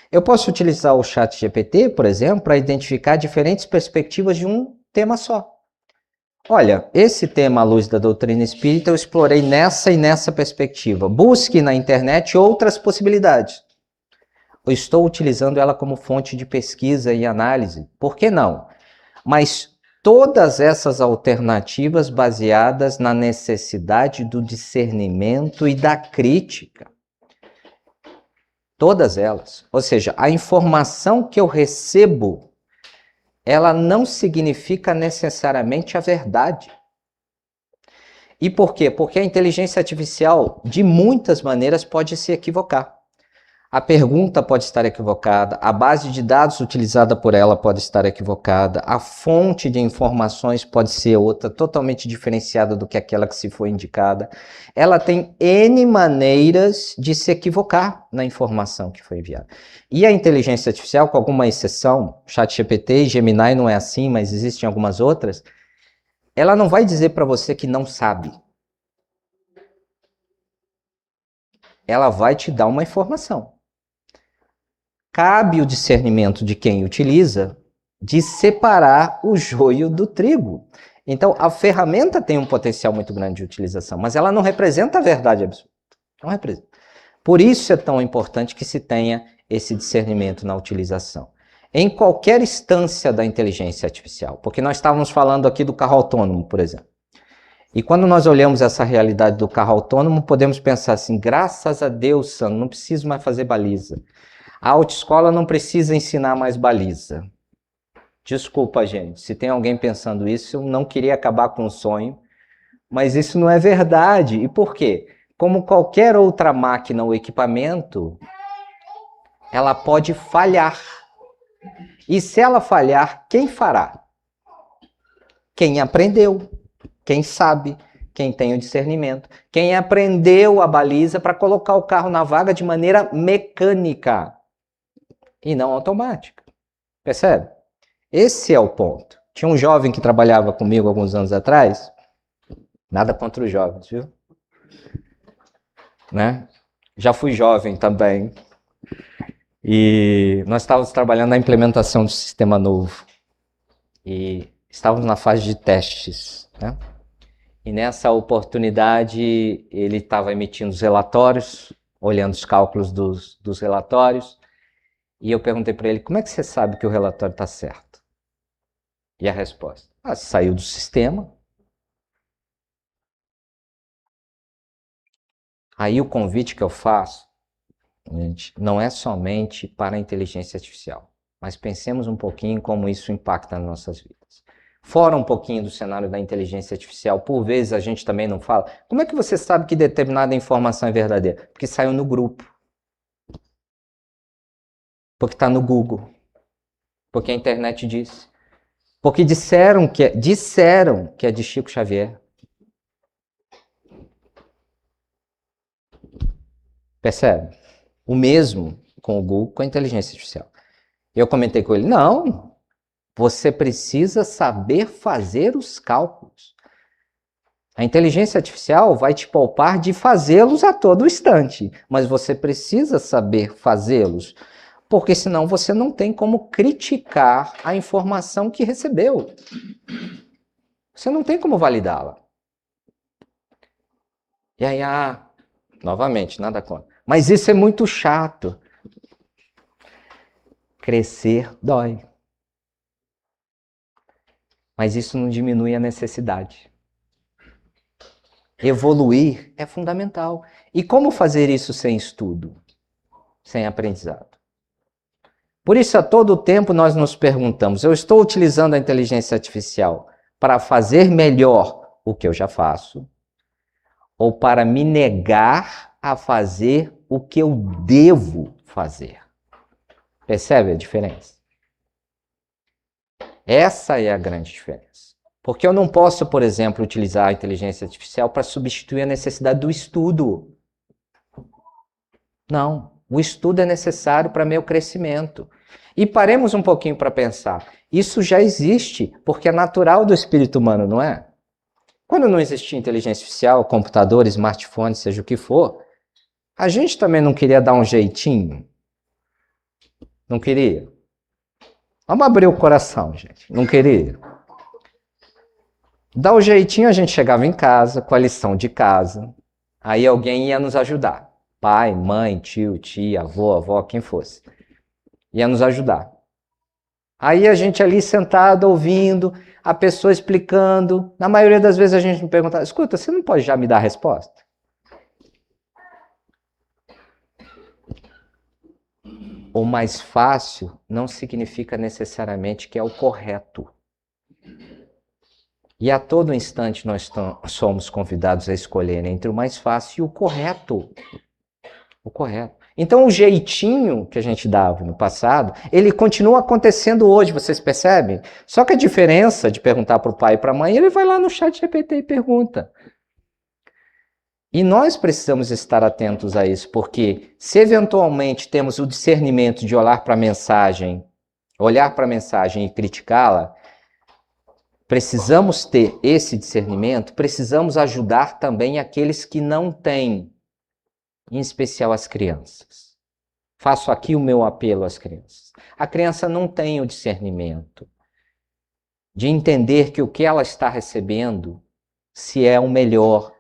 D: Eu posso utilizar o chat GPT, por exemplo, para identificar diferentes perspectivas de um tema só. Olha, esse tema à luz da doutrina espírita eu explorei nessa e nessa perspectiva. Busque na internet outras possibilidades. Eu estou utilizando ela como fonte de pesquisa e análise. Por que não? Mas todas essas alternativas baseadas na necessidade do discernimento e da crítica. Todas elas. Ou seja, a informação que eu recebo, ela não significa necessariamente a verdade. E por quê? Porque a inteligência artificial, de muitas maneiras, pode se equivocar. A pergunta pode estar equivocada, a base de dados utilizada por ela pode estar equivocada, a fonte de informações pode ser outra, totalmente diferenciada do que aquela que se foi indicada. Ela tem N maneiras de se equivocar na informação que foi enviada. E a inteligência artificial, com alguma exceção, ChatGPT e Gemini não é assim, mas existem algumas outras, ela não vai dizer para você que não sabe. Ela vai te dar uma informação. Cabe o discernimento de quem utiliza de separar o joio do trigo. Então, a ferramenta tem um potencial muito grande de utilização, mas ela não representa a verdade absoluta. Não representa. Por isso é tão importante que se tenha esse discernimento na utilização. Em qualquer instância da inteligência artificial, porque nós estávamos falando aqui do carro autônomo, por exemplo. E quando nós olhamos essa realidade do carro autônomo, podemos pensar assim, graças a Deus, Sam, não preciso mais fazer baliza. A autoescola não precisa ensinar mais baliza. Desculpa, gente, se tem alguém pensando isso, eu não queria acabar com o sonho, mas isso não é verdade. E por quê? Como qualquer outra máquina ou equipamento, ela pode falhar. E se ela falhar, quem fará? Quem aprendeu, quem sabe, quem tem o discernimento, quem aprendeu a baliza para colocar o carro na vaga de maneira mecânica e não automática. Percebe? Esse é o ponto. Tinha um jovem que trabalhava comigo alguns anos atrás, Nada contra os jovens, viu? Né? Já fui jovem também. E nós estávamos trabalhando na implementação do sistema novo. E estávamos na fase de testes, né? E nessa oportunidade ele estava emitindo os relatórios, olhando os cálculos dos relatórios. E eu perguntei para ele, como é que você sabe que o relatório está certo? E a resposta, saiu do sistema. Aí o convite que eu faço, gente, não é somente para a inteligência artificial, mas pensemos um pouquinho como isso impacta nas nossas vidas. Fora um pouquinho do cenário da inteligência artificial, por vezes a gente também não fala. Como é que você sabe que determinada informação é verdadeira? Porque saiu no grupo. Porque está no Google. Porque a internet disse. Porque disseram que é de Chico Xavier. Percebe? O mesmo com o Google, com a inteligência artificial. Eu comentei com ele, não, você precisa saber fazer os cálculos. A inteligência artificial vai te poupar de fazê-los a todo instante, mas você precisa saber fazê-los, porque senão você não tem como criticar a informação que recebeu. Você não tem como validá-la. E aí, novamente, nada contra. Mas isso é muito chato. Crescer dói. Mas isso não diminui a necessidade. Evoluir é fundamental. E como fazer isso sem estudo? Sem aprendizado? Por isso, a todo tempo nós nos perguntamos, eu estou utilizando a inteligência artificial para fazer melhor o que eu já faço? Ou para me negar a fazer o que eu devo fazer? Percebe a diferença? Essa é a grande diferença. Porque eu não posso, por exemplo, utilizar a inteligência artificial para substituir a necessidade do estudo. Não. O estudo é necessário para meu crescimento. E paremos um pouquinho para pensar. Isso já existe, porque é natural do espírito humano, não é? Quando não existia inteligência artificial, computador, smartphone, seja o que for, a gente também não queria dar um jeitinho? Não queria? Vamos abrir o coração, gente. Não queria? Dar o jeitinho, a gente chegava em casa, com a lição de casa, aí alguém ia nos ajudar. Pai, mãe, tio, tia, avó, quem fosse. Ia nos ajudar. Aí a gente ali sentado, ouvindo, a pessoa explicando. Na maioria das vezes a gente me perguntava, escuta, você não pode já me dar a resposta? O mais fácil não significa necessariamente que é o correto. E a todo instante nós somos convidados a escolher entre o mais fácil e o correto. O correto. Então o jeitinho que a gente dava no passado, ele continua acontecendo hoje, vocês percebem? Só que a diferença de perguntar para o pai e para a mãe, ele vai lá no chat GPT e pergunta. E nós precisamos estar atentos a isso, porque se eventualmente temos o discernimento de olhar para a mensagem e criticá-la, precisamos ter esse discernimento, precisamos ajudar também aqueles que não têm, em especial as crianças. Faço aqui o meu apelo às crianças. A criança não tem o discernimento de entender que o que ela está recebendo, se é o melhor,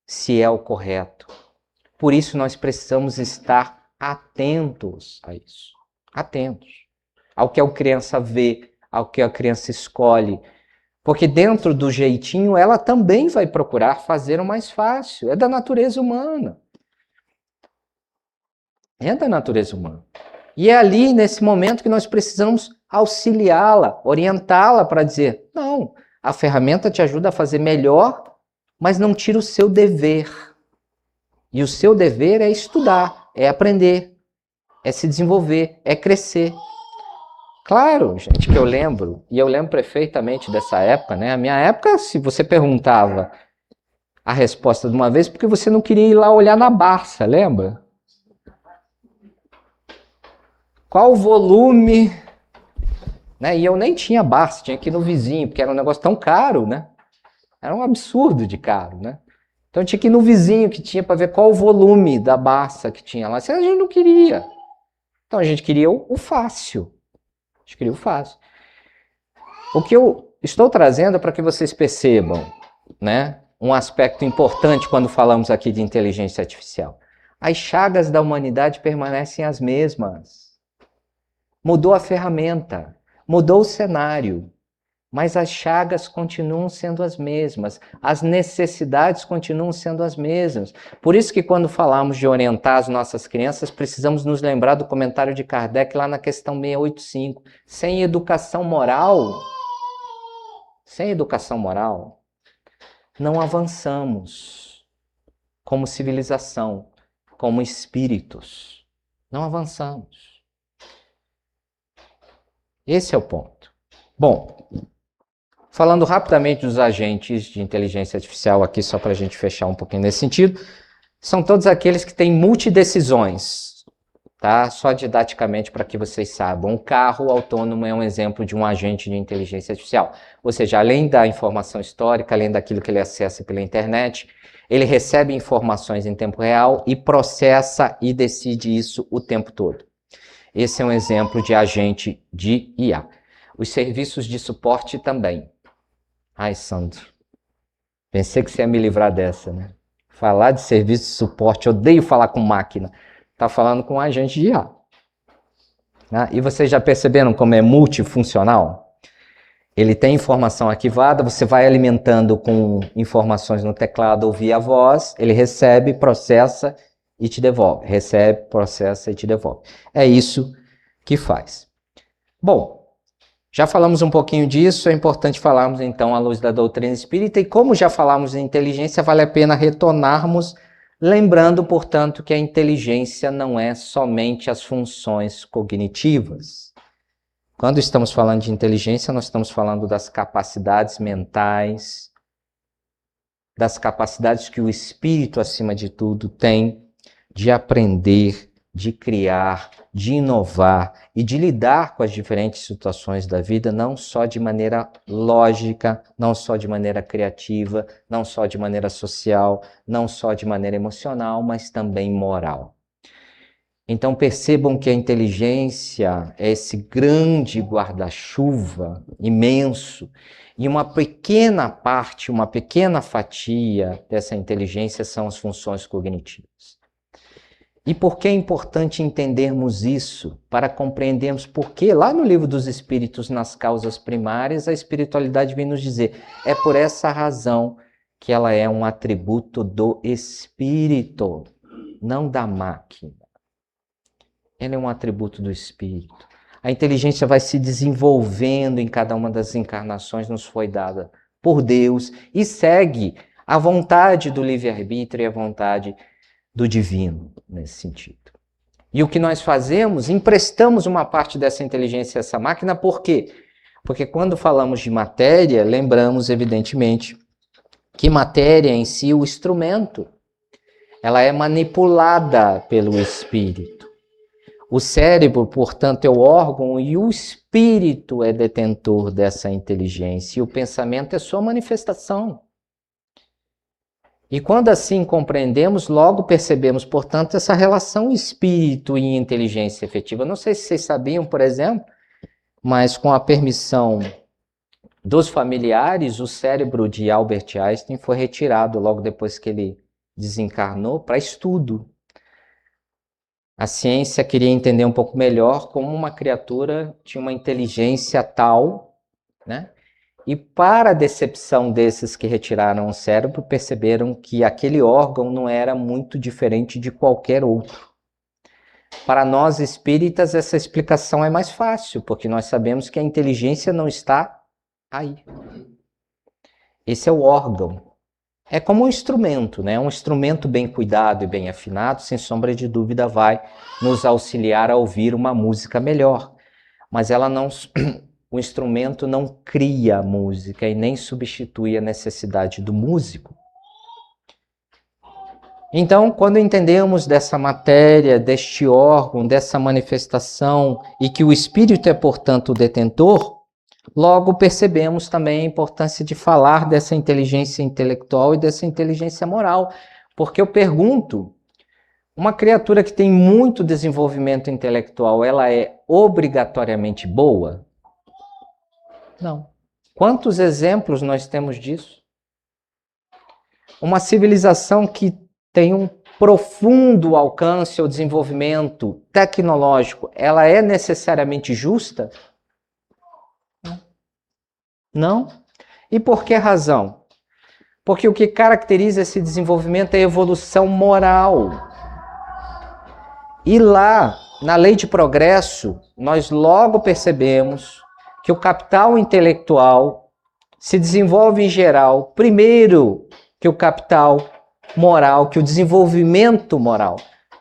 D: se é o correto. Por isso nós precisamos estar atentos a isso. Atentos ao que a criança vê, ao que a criança escolhe. Porque dentro do jeitinho, ela também vai procurar fazer o mais fácil. É da natureza humana. É da natureza humana. E é ali, nesse momento, que nós precisamos auxiliá-la, orientá-la para dizer, não, a ferramenta te ajuda a fazer melhor, mas não tira o seu dever. E o seu dever é estudar, é aprender, é se desenvolver, é crescer. Claro, gente, que eu lembro, e eu lembro perfeitamente dessa época, né? A minha época, se você perguntava a resposta de uma vez, porque você não queria ir lá olhar na Barça, lembra? Qual o volume? Né? E eu nem tinha Barça, tinha que ir no vizinho, porque era um negócio tão caro, né? Era um absurdo de caro, né? Então tinha que ir no vizinho que tinha para ver qual o volume da Barça que tinha lá. A gente não queria. Então a gente queria o fácil. A gente queria o fácil. O que eu estou trazendo é para que vocês percebam, né, um aspecto importante quando falamos aqui de inteligência artificial. As chagas da humanidade permanecem as mesmas. Mudou a ferramenta, mudou o cenário, mas as chagas continuam sendo as mesmas, as necessidades continuam sendo as mesmas. Por isso que quando falamos de orientar as nossas crianças, precisamos nos lembrar do comentário de Kardec lá na questão 685. Sem educação moral, não avançamos como civilização, como espíritos. Não avançamos. Esse é o ponto. Bom, falando rapidamente dos agentes de inteligência artificial aqui, só para a gente fechar um pouquinho nesse sentido, são todos aqueles que têm multidecisões, tá? Só didaticamente para que vocês saibam. Um carro autônomo é um exemplo de um agente de inteligência artificial. Ou seja, além da informação histórica, além daquilo que ele acessa pela internet, ele recebe informações em tempo real e processa e decide isso o tempo todo. Esse é um exemplo de agente de IA. Os serviços de suporte também. Ai, Sandro, pensei que você ia me livrar dessa, né? Falar de serviço de suporte, odeio falar com máquina. Está falando com um agente de IA. E vocês já perceberam como é multifuncional? Ele tem informação arquivada, você vai alimentando com informações no teclado ou via voz, ele recebe, processa e te devolve. Recebe, processa e te devolve. É isso que faz. Bom, já falamos um pouquinho disso, é importante falarmos então à luz da doutrina espírita, e como já falamos em inteligência, vale a pena retornarmos, lembrando, portanto, que a inteligência não é somente as funções cognitivas. Quando estamos falando de inteligência, nós estamos falando das capacidades mentais, das capacidades que o espírito, acima de tudo, tem de aprender, de criar, de inovar e de lidar com as diferentes situações da vida, não só de maneira lógica, não só de maneira criativa, não só de maneira social, não só de maneira emocional, mas também moral. Então percebam que a inteligência é esse grande guarda-chuva imenso, e uma pequena parte, uma pequena fatia dessa inteligência são as funções cognitivas. E por que é importante entendermos isso? Para compreendermos por que, lá no Livro dos Espíritos, nas causas primárias, a espiritualidade vem nos dizer, é por essa razão que ela é um atributo do espírito, não da máquina. Ela é um atributo do espírito. A inteligência vai se desenvolvendo em cada uma das encarnações, nos foi dada por Deus, e segue a vontade do livre-arbítrio e a vontade do divino, nesse sentido. E o que nós fazemos? Emprestamos uma parte dessa inteligência a essa máquina, por quê? Porque quando falamos de matéria, lembramos, evidentemente, que matéria em si, o instrumento, ela é manipulada pelo espírito. O cérebro, portanto, é o órgão e o espírito é detentor dessa inteligência. E o pensamento é sua manifestação. E quando assim compreendemos, logo percebemos, portanto, essa relação espírito e inteligência efetiva. Não sei se vocês sabiam, por exemplo, mas com a permissão dos familiares, o cérebro de Albert Einstein foi retirado logo depois que ele desencarnou para estudo. A ciência queria entender um pouco melhor como uma criatura tinha uma inteligência tal, né? E para a decepção desses que retiraram o cérebro, perceberam que aquele órgão não era muito diferente de qualquer outro. Para nós espíritas, essa explicação é mais fácil, porque nós sabemos que a inteligência não está aí. Esse é o órgão. É como um instrumento, né? Um instrumento bem cuidado e bem afinado, sem sombra de dúvida, vai nos auxiliar a ouvir uma música melhor. Mas ela não... O instrumento não cria a música e nem substitui a necessidade do músico. Então, quando entendemos dessa matéria, deste órgão, dessa manifestação, e que o espírito é, portanto, o detentor, Logo, percebemos também a importância de falar dessa inteligência intelectual e dessa inteligência moral. Porque eu pergunto, uma criatura que tem muito desenvolvimento intelectual, ela é obrigatoriamente boa? Não. Quantos exemplos nós temos disso? Uma civilização que tem um profundo alcance ou desenvolvimento tecnológico, ela é necessariamente justa? Não. E por que razão? Porque o que caracteriza esse desenvolvimento é a evolução moral. E lá, na lei de progresso, nós logo percebemos que o capital intelectual se desenvolve em geral, primeiro que o capital moral, que o desenvolvimento moral.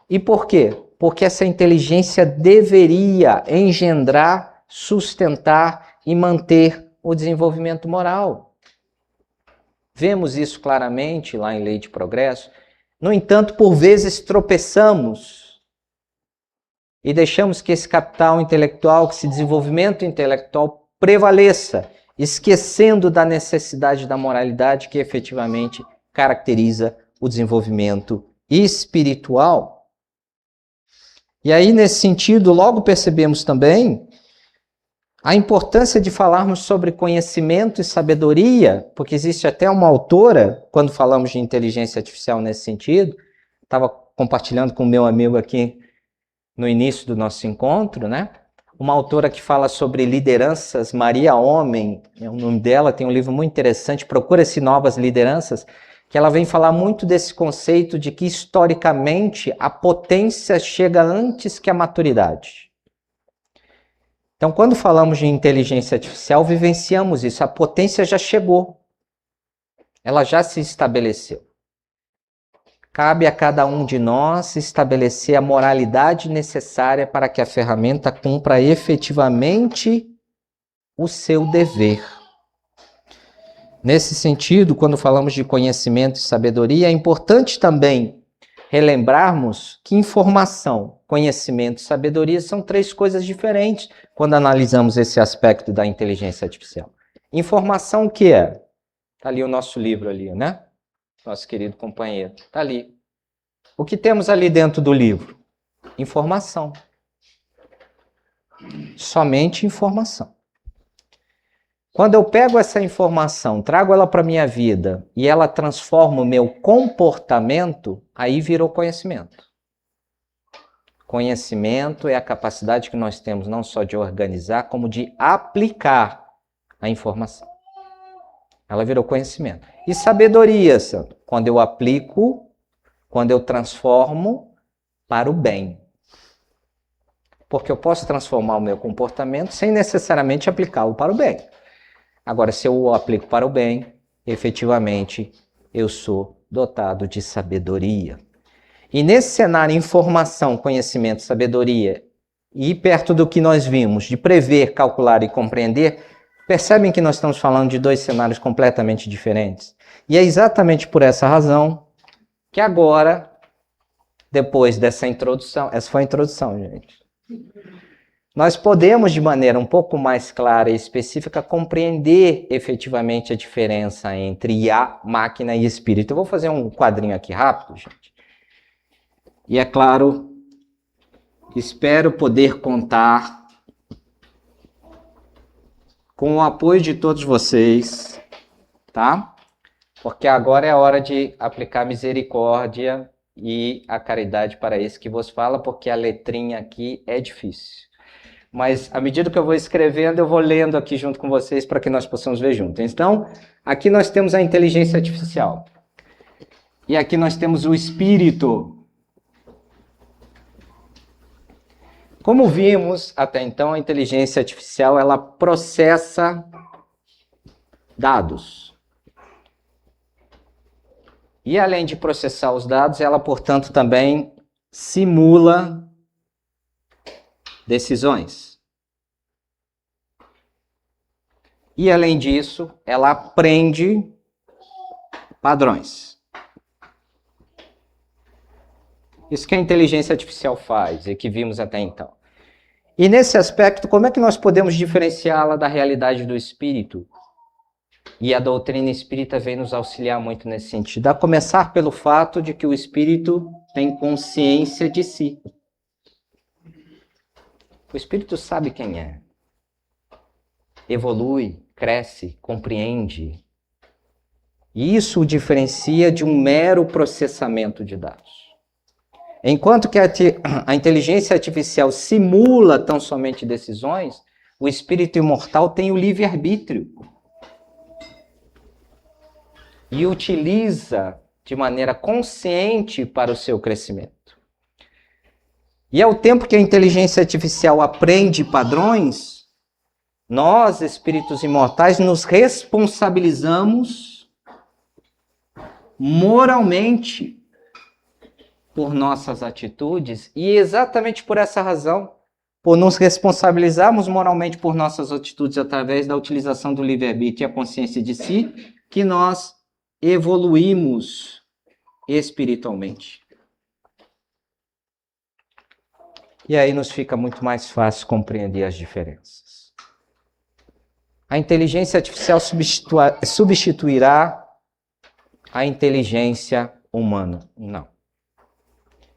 D: E por quê? Porque essa inteligência deveria engendrar, sustentar e manter o desenvolvimento moral. Vemos isso claramente lá em Lei de Progresso. No entanto, por vezes tropeçamos e deixamos que esse capital intelectual, que esse desenvolvimento intelectual prevaleça, esquecendo da necessidade da moralidade que efetivamente caracteriza o desenvolvimento espiritual. E aí, nesse sentido, logo percebemos também a importância de falarmos sobre conhecimento e sabedoria, porque existe até uma autora, quando falamos de inteligência artificial nesse sentido, estava compartilhando com o meu amigo aqui no início do nosso encontro, né? Uma autora que fala sobre lideranças, Maria Homem, é o nome dela, tem um livro muito interessante, Procura-se Novas Lideranças, que ela vem falar muito desse conceito de que, historicamente, a potência chega antes que a maturidade. Então, quando falamos de inteligência artificial, vivenciamos isso. A potência já chegou. Ela já se estabeleceu. Cabe a cada um de nós estabelecer a moralidade necessária para que a ferramenta cumpra efetivamente o seu dever. Nesse sentido, quando falamos de conhecimento e sabedoria, é importante também relembrarmos que informação, conhecimento e sabedoria são três coisas diferentes quando analisamos esse aspecto da inteligência artificial. Informação o que é? Está ali o nosso livro ali, né? Nosso querido companheiro. Está ali. O que temos ali dentro do livro? Informação. Somente informação. Quando eu pego essa informação, trago ela para a minha vida e ela transforma o meu comportamento, aí virou conhecimento. Conhecimento é a capacidade que nós temos não só de organizar, como de aplicar a informação. Ela virou conhecimento. E sabedoria, Santo? Quando eu aplico, quando eu transformo para o bem. Porque eu posso transformar o meu comportamento sem necessariamente aplicá-lo para o bem. Agora, se eu o aplico para o bem, efetivamente, eu sou dotado de sabedoria. E nesse cenário, informação, conhecimento, sabedoria, e perto do que nós vimos, de prever, calcular e compreender, percebem que nós estamos falando de dois cenários completamente diferentes? E é exatamente por essa razão que agora, depois dessa introdução, essa foi a introdução, gente, nós podemos, de maneira um pouco mais clara e específica, compreender efetivamente a diferença entre IA, máquina e espírito. Eu vou fazer um quadrinho aqui rápido, gente. E é claro, espero poder contar com o apoio de todos vocês, tá? Porque agora é a hora de aplicar misericórdia e a caridade para esse que vos fala, porque a letrinha aqui é difícil. Mas, à medida que eu vou escrevendo, eu vou lendo aqui junto com vocês para que nós possamos ver juntos. Então, aqui nós temos a inteligência artificial. E aqui nós temos o espírito. Como vimos até então, a inteligência artificial, ela processa dados. E além de processar os dados, ela, portanto, também simula decisões. E além disso, ela aprende padrões. Isso que a inteligência artificial faz e que vimos até então. E nesse aspecto, como é que nós podemos diferenciá-la da realidade do espírito? E a doutrina espírita vem nos auxiliar muito nesse sentido, a começar pelo fato de que o espírito tem consciência de si. O espírito sabe quem é, evolui, cresce, compreende. E isso o diferencia de um mero processamento de dados. Enquanto que a inteligência artificial simula tão somente decisões, o espírito imortal tem o livre-arbítrio. E utiliza de maneira consciente para o seu crescimento. E ao tempo que a inteligência artificial aprende padrões, nós, espíritos imortais, nos responsabilizamos moralmente por nossas atitudes, e exatamente por essa razão, por nos responsabilizarmos moralmente por nossas atitudes através da utilização do livre-arbítrio e a consciência de si, que nós evoluímos espiritualmente. E aí nos fica muito mais fácil compreender as diferenças. A inteligência artificial substituirá a inteligência humana? Não.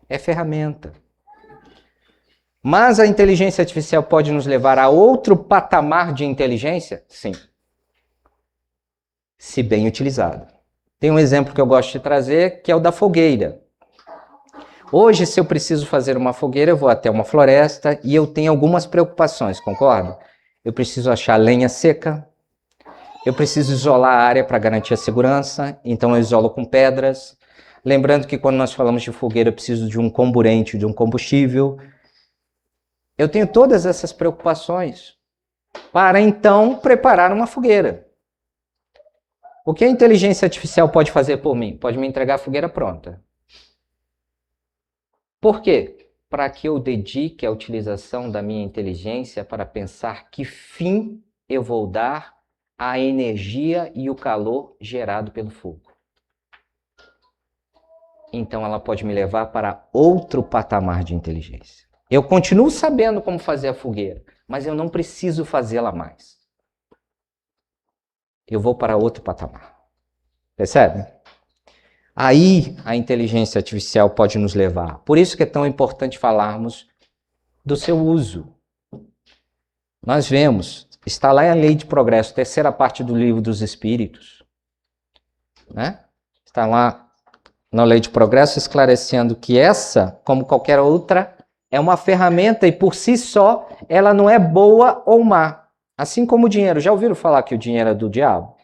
D: É ferramenta. Mas a inteligência artificial pode nos levar a outro patamar de inteligência? Sim. Se bem utilizado. Tem um exemplo que eu gosto de trazer, que é o da fogueira. Hoje, se eu preciso fazer uma fogueira, eu vou até uma floresta e eu tenho algumas preocupações, concorda? Eu preciso achar lenha seca, eu preciso isolar a área para garantir a segurança, então eu isolo com pedras. Lembrando que quando nós falamos de fogueira, eu preciso de um comburente, de um combustível. Eu tenho todas essas preocupações para então preparar uma fogueira. O que a inteligência artificial pode fazer por mim? Pode me entregar a fogueira pronta. Por quê? Para que eu dedique a utilização da minha inteligência para pensar que fim eu vou dar à energia e o calor gerado pelo fogo. Então ela pode me levar para outro patamar de inteligência. Eu continuo sabendo como fazer a fogueira, mas eu não preciso fazê-la mais. Eu vou para outro patamar. Percebe? Aí a inteligência artificial pode nos levar. Por isso que é tão importante falarmos do seu uso. Nós vemos, está lá a Lei de Progresso, terceira parte do Livro dos Espíritos. Né? Está lá na Lei de Progresso esclarecendo que essa, como qualquer outra, é uma ferramenta e por si só ela não é boa ou má. Assim como o dinheiro. Já ouviram falar que o dinheiro é do diabo?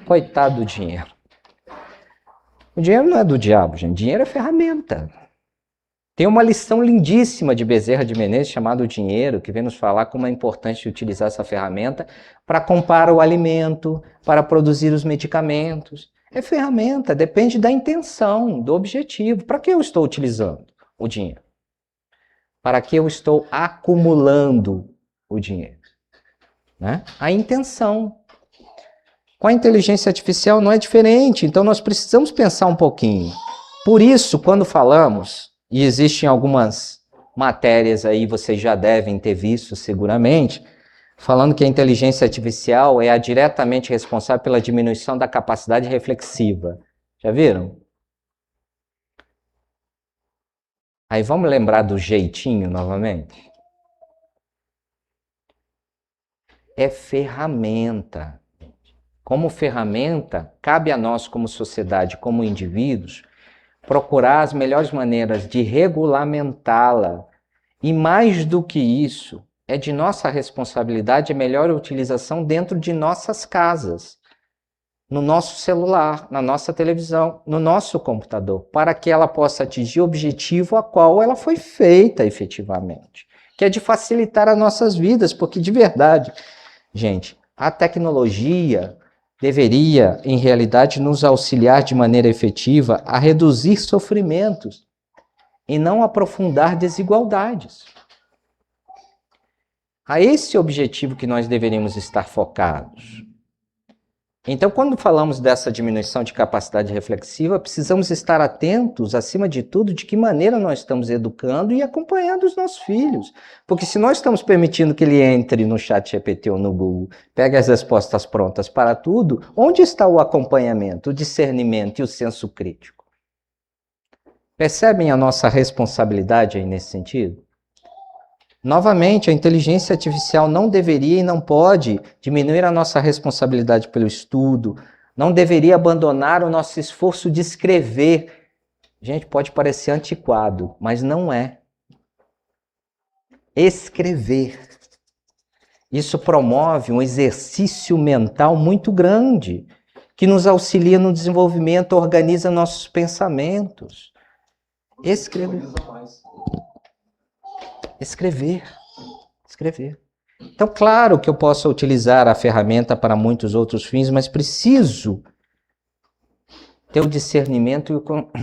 D: Coitado do dinheiro. O dinheiro não é do diabo, gente. Dinheiro é ferramenta. Tem uma lição lindíssima de Bezerra de Menezes chamada O Dinheiro, que vem nos falar como é importante utilizar essa ferramenta para comprar o alimento, para produzir os medicamentos. É ferramenta, depende da intenção, do objetivo. Para que eu estou utilizando o dinheiro? Para que eu estou acumulando o dinheiro? Né? A intenção. Com a inteligência artificial não é diferente, então nós precisamos pensar um pouquinho. Por isso, quando falamos, e existem algumas matérias aí, vocês já devem ter visto seguramente, falando que a inteligência artificial é a diretamente responsável pela diminuição da capacidade reflexiva. Já viram? Aí vamos lembrar do jeitinho novamente? É ferramenta. Como ferramenta, cabe a nós como sociedade, como indivíduos, procurar as melhores maneiras de regulamentá-la. E mais do que isso, é de nossa responsabilidade a melhor utilização dentro de nossas casas, no nosso celular, na nossa televisão, no nosso computador, para que ela possa atingir o objetivo a qual ela foi feita efetivamente, que é de facilitar as nossas vidas, porque de verdade, gente, a tecnologia deveria, em realidade, nos auxiliar de maneira efetiva a reduzir sofrimentos e não aprofundar desigualdades. A esse objetivo que nós deveríamos estar focados. Então, quando falamos dessa diminuição de capacidade reflexiva, precisamos estar atentos, acima de tudo, de que maneira nós estamos educando e acompanhando os nossos filhos. Porque se nós estamos permitindo que ele entre no ChatGPT ou no Google, pegue as respostas prontas para tudo, onde está o acompanhamento, o discernimento e o senso crítico? Percebem a nossa responsabilidade aí nesse sentido? Novamente, a inteligência artificial não deveria e não pode diminuir a nossa responsabilidade pelo estudo, não deveria abandonar o nosso esforço de escrever. Gente, pode parecer antiquado, mas não é. Escrever. Isso promove um exercício mental muito grande, que nos auxilia no desenvolvimento, organiza nossos pensamentos. Escrever. Escrever. Então, claro que eu posso utilizar a ferramenta para muitos outros fins, mas preciso ter o discernimento e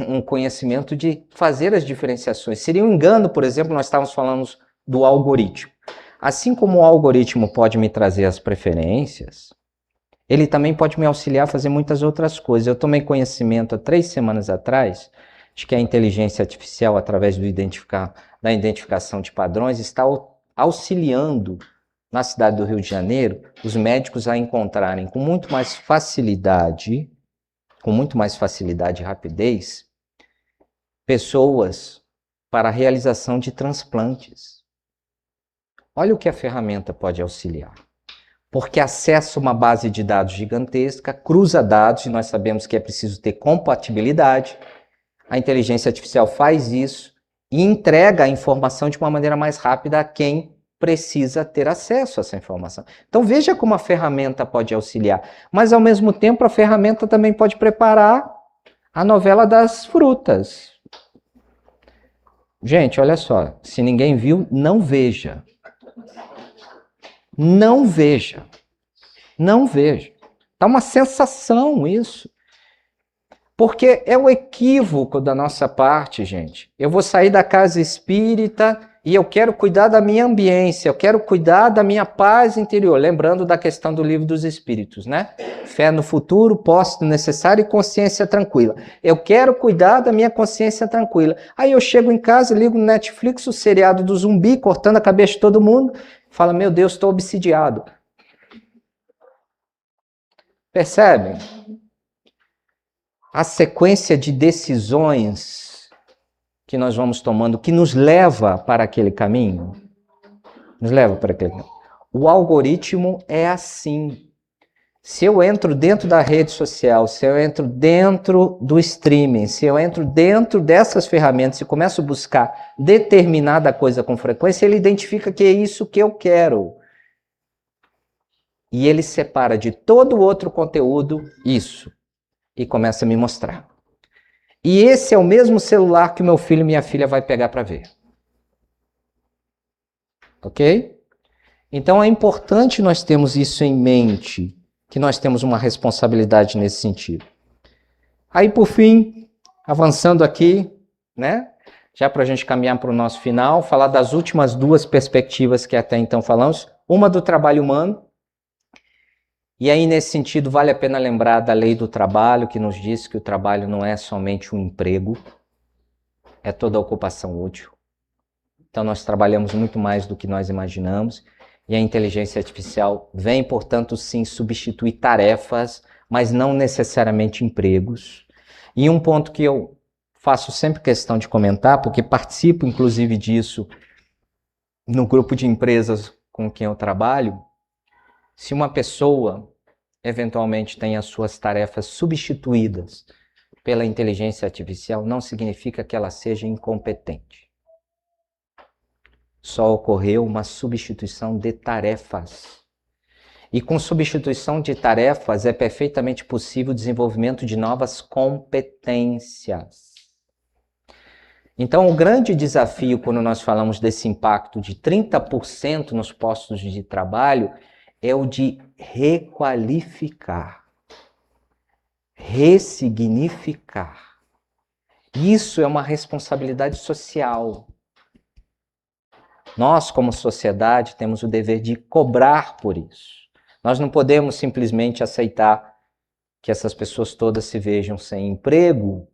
D: um conhecimento de fazer as diferenciações. Seria um engano, por exemplo, nós estávamos falando do algoritmo. Assim como o algoritmo pode me trazer as preferências, ele também pode me auxiliar a fazer muitas outras coisas. Eu tomei conhecimento há 3 semanas atrás de que a inteligência artificial, através da identificação de padrões, está auxiliando na cidade do Rio de Janeiro os médicos a encontrarem com muito mais facilidade e rapidez, pessoas para a realização de transplantes. Olha o que a ferramenta pode auxiliar. Porque acessa uma base de dados gigantesca, cruza dados, e nós sabemos que é preciso ter compatibilidade. A inteligência artificial faz isso e entrega a informação de uma maneira mais rápida a quem precisa ter acesso a essa informação. Então veja como a ferramenta pode auxiliar, mas ao mesmo tempo a ferramenta também pode preparar a novela das frutas. Gente, olha só, se ninguém viu, não veja. Não veja. Não veja. Dá uma sensação isso. Porque é o equívoco da nossa parte, gente. Eu vou sair da casa espírita e eu quero cuidar da minha ambiência, eu quero cuidar da minha paz interior. Lembrando da questão do Livro dos Espíritos, né? Fé no futuro, posse necessário e consciência tranquila. Eu quero cuidar da minha consciência tranquila. Aí eu chego em casa, ligo no Netflix, o seriado do zumbi, cortando a cabeça de todo mundo, falo, meu Deus, estou obsidiado. Percebem? A sequência de decisões que nós vamos tomando, que nos leva para aquele caminho. O algoritmo é assim. Se eu entro dentro da rede social, se eu entro dentro do streaming, se eu entro dentro dessas ferramentas e começo a buscar determinada coisa com frequência, ele identifica que é isso que eu quero. E ele separa de todo outro conteúdo isso. E começa a me mostrar. E esse é o mesmo celular que o meu filho e minha filha vai pegar para ver. Ok? Então é importante nós termos isso em mente, que nós temos uma responsabilidade nesse sentido. Aí, por fim, avançando aqui, né? Já para a gente caminhar para o nosso final, falar das últimas 2 perspectivas que até então falamos. Uma do trabalho humano. E aí, nesse sentido, vale a pena lembrar da lei do trabalho, que nos diz que o trabalho não é somente um emprego, é toda a ocupação útil. Então, nós trabalhamos muito mais do que nós imaginamos, e a inteligência artificial vem, portanto, sim, substituir tarefas, mas não necessariamente empregos. E um ponto que eu faço sempre questão de comentar, porque participo, inclusive, disso no grupo de empresas com quem eu trabalho, se uma pessoa eventualmente tem as suas tarefas substituídas pela inteligência artificial, não significa que ela seja incompetente. Só ocorreu uma substituição de tarefas. E com substituição de tarefas é perfeitamente possível o desenvolvimento de novas competências. Então, o grande desafio quando nós falamos desse impacto de 30% nos postos de trabalho é o de requalificar, ressignificar. Isso é uma responsabilidade social. Nós, como sociedade, temos o dever de cobrar por isso. Nós não podemos simplesmente aceitar que essas pessoas todas se vejam sem emprego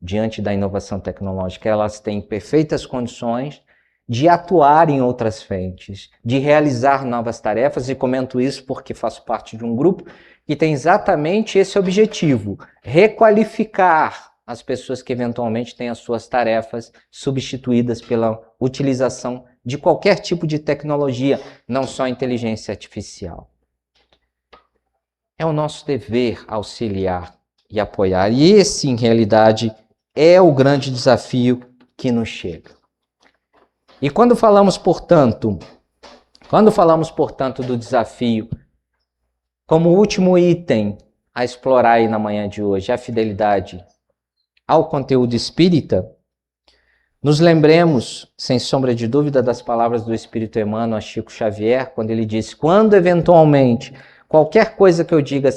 D: diante da inovação tecnológica. Elas têm perfeitas condições de atuar em outras frentes, de realizar novas tarefas, e comento isso porque faço parte de um grupo que tem exatamente esse objetivo: requalificar as pessoas que eventualmente têm as suas tarefas substituídas pela utilização de qualquer tipo de tecnologia, não só inteligência artificial. É o nosso dever auxiliar e apoiar, e esse, em realidade, é o grande desafio que nos chega. E quando falamos, portanto, do desafio, como último item a explorar aí na manhã de hoje, a fidelidade ao conteúdo espírita, nos lembremos, sem sombra de dúvida, das palavras do Espírito Emmanuel a Chico Xavier, quando ele disse: quando eventualmente qualquer coisa que eu diga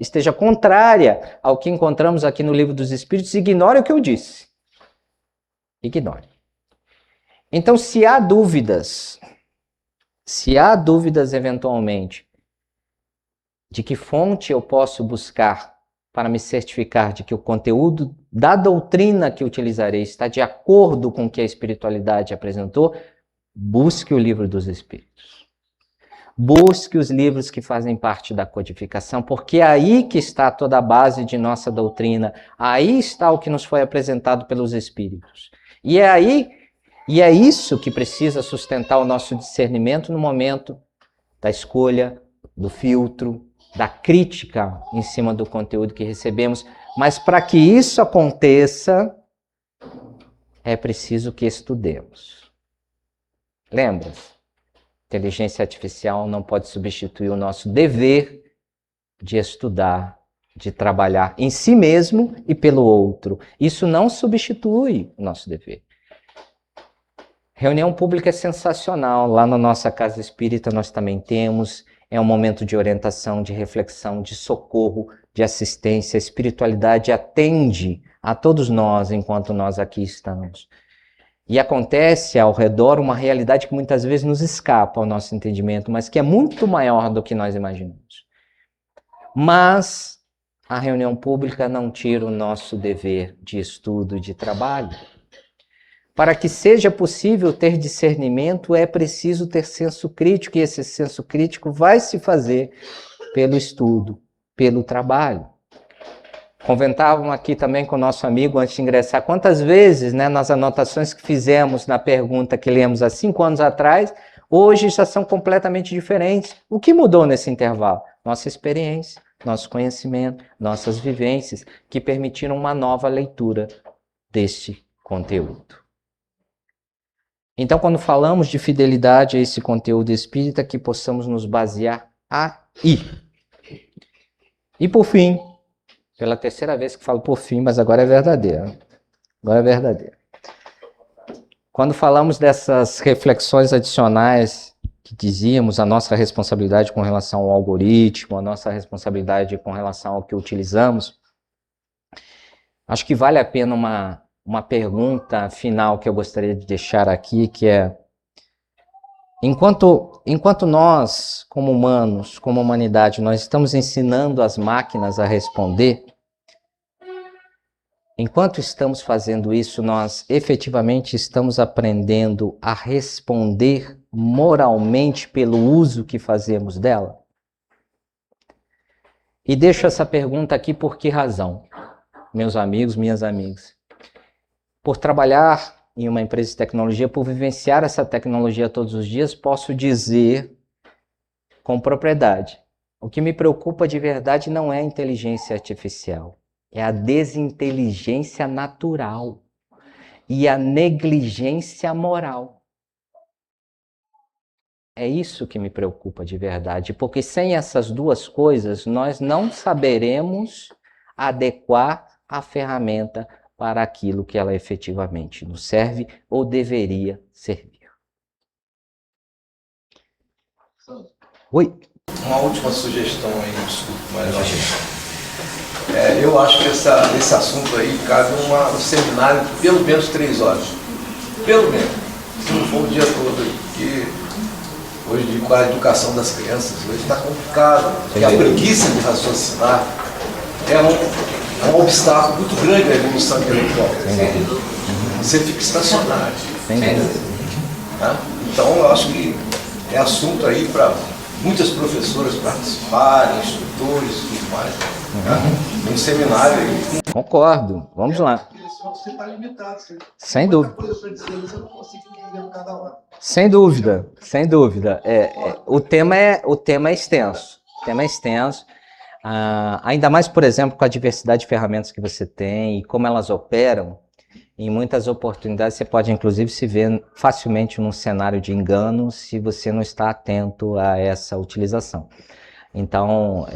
D: esteja contrária ao que encontramos aqui no Livro dos Espíritos, ignore o que eu disse. Ignore. Então, se há dúvidas eventualmente de que fonte eu posso buscar para me certificar de que o conteúdo da doutrina que utilizarei está de acordo com o que a espiritualidade apresentou, busque o Livro dos Espíritos. Busque os livros que fazem parte da codificação, porque é aí que está toda a base de nossa doutrina, aí está o que nos foi apresentado pelos Espíritos. E é isso que precisa sustentar o nosso discernimento no momento da escolha, do filtro, da crítica em cima do conteúdo que recebemos. Mas para que isso aconteça, é preciso que estudemos. Lembra-se? Inteligência artificial não pode substituir o nosso dever de estudar, de trabalhar em si mesmo e pelo outro. Isso não substitui o nosso dever. Reunião pública é sensacional. Lá na nossa casa espírita nós também temos. É um momento de orientação, de reflexão, de socorro, de assistência. A espiritualidade atende a todos nós enquanto nós aqui estamos. E acontece ao redor uma realidade que muitas vezes nos escapa ao nosso entendimento, mas que é muito maior do que nós imaginamos. Mas a reunião pública não tira o nosso dever de estudo e de trabalho. Para que seja possível ter discernimento, é preciso ter senso crítico, e esse senso crítico vai se fazer pelo estudo, pelo trabalho. Comentávamos aqui também com o nosso amigo antes de ingressar, quantas vezes, nas anotações que fizemos na pergunta que lemos há 5 anos atrás, hoje já são completamente diferentes. O que mudou nesse intervalo? Nossa experiência, nosso conhecimento, nossas vivências, que permitiram uma nova leitura deste conteúdo. Então, quando falamos de fidelidade a esse conteúdo espírita, que possamos nos basear aí. E por fim, pela terceira vez que falo por fim, mas agora é verdadeiro. Agora é verdadeiro. Quando falamos dessas reflexões adicionais que dizíamos, a nossa responsabilidade com relação ao algoritmo, a nossa responsabilidade com relação ao que utilizamos, acho que vale a pena uma pergunta final que eu gostaria de deixar aqui, que é: enquanto nós, como humanos, como humanidade, nós estamos ensinando as máquinas a responder, enquanto estamos fazendo isso, nós efetivamente estamos aprendendo a responder moralmente pelo uso que fazemos dela? E deixo essa pergunta aqui por que razão, meus amigos, minhas amigas? Por trabalhar em uma empresa de tecnologia, por vivenciar essa tecnologia todos os dias, posso dizer com propriedade: o que me preocupa de verdade não é a inteligência artificial, é a desinteligência natural e a negligência moral. É isso que me preocupa de verdade, porque sem essas duas coisas, nós não saberemos adequar a ferramenta para aquilo que ela efetivamente nos serve ou deveria servir. Oi?
E: Uma última sugestão aí, desculpe, mas eu acho que esse assunto aí cabe um seminário de pelo menos 3 horas. Pelo menos. Se não for o dia todo aí, porque hoje com a educação das crianças, hoje está complicado. Porque a preguiça de raciocinar é um obstáculo muito grande à evolução intelectual. Você fica estacionado. Tá? Então, eu acho que é assunto aí para muitas professoras participarem, instrutores e tudo mais. Tá? Um seminário aí.
D: Concordo. Vamos lá.
E: Você está limitado.
D: Sem dúvida.
E: Coisa dizer, você não consegue entender cada hora.
D: Sem dúvida, sem dúvida. O tema é extenso. O tema é extenso. Ainda mais, por exemplo, com a diversidade de ferramentas que você tem e como elas operam, em muitas oportunidades você pode, inclusive, se ver facilmente num cenário de engano se você não está atento a essa utilização. Então,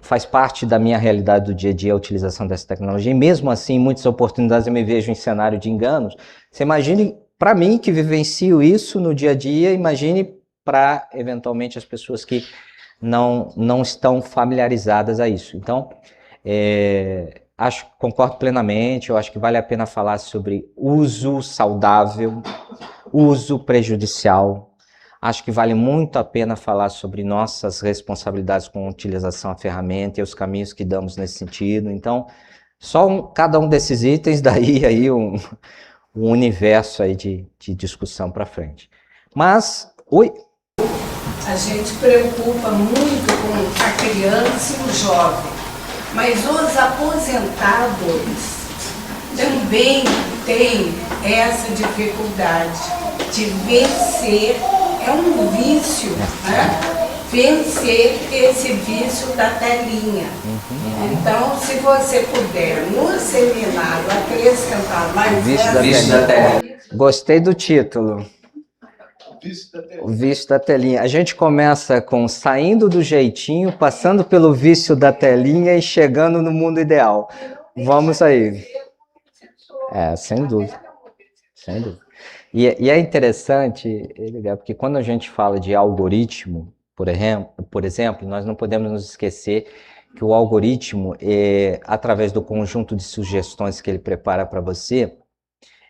D: faz parte da minha realidade do dia a dia a utilização dessa tecnologia. E mesmo assim, em muitas oportunidades eu me vejo em cenário de enganos. Você imagine, para mim, que vivencio isso no dia a dia, imagine para, eventualmente, as pessoas que não estão familiarizadas a isso. Então, concordo plenamente, eu acho que vale a pena falar sobre uso saudável, uso prejudicial. Acho que vale muito a pena falar sobre nossas responsabilidades com a utilização da ferramenta e os caminhos que damos nesse sentido. Então, cada um desses itens, daí aí um universo aí de discussão para frente. Mas,
F: A gente preocupa muito com a criança e o jovem, mas os aposentados também têm essa dificuldade de vencer, é um vício, né? Vencer esse vício da telinha. Então, se você puder, no seminário, acrescentar mais
D: vício da telinha. Gostei do título. O vício da telinha. A gente começa com saindo do jeitinho, passando pelo vício da telinha e chegando no mundo ideal. Vamos aí. Sem dúvida. Sem dúvida. E é interessante, porque quando a gente fala de algoritmo, por exemplo, nós não podemos nos esquecer que o algoritmo, através do conjunto de sugestões que ele prepara para você,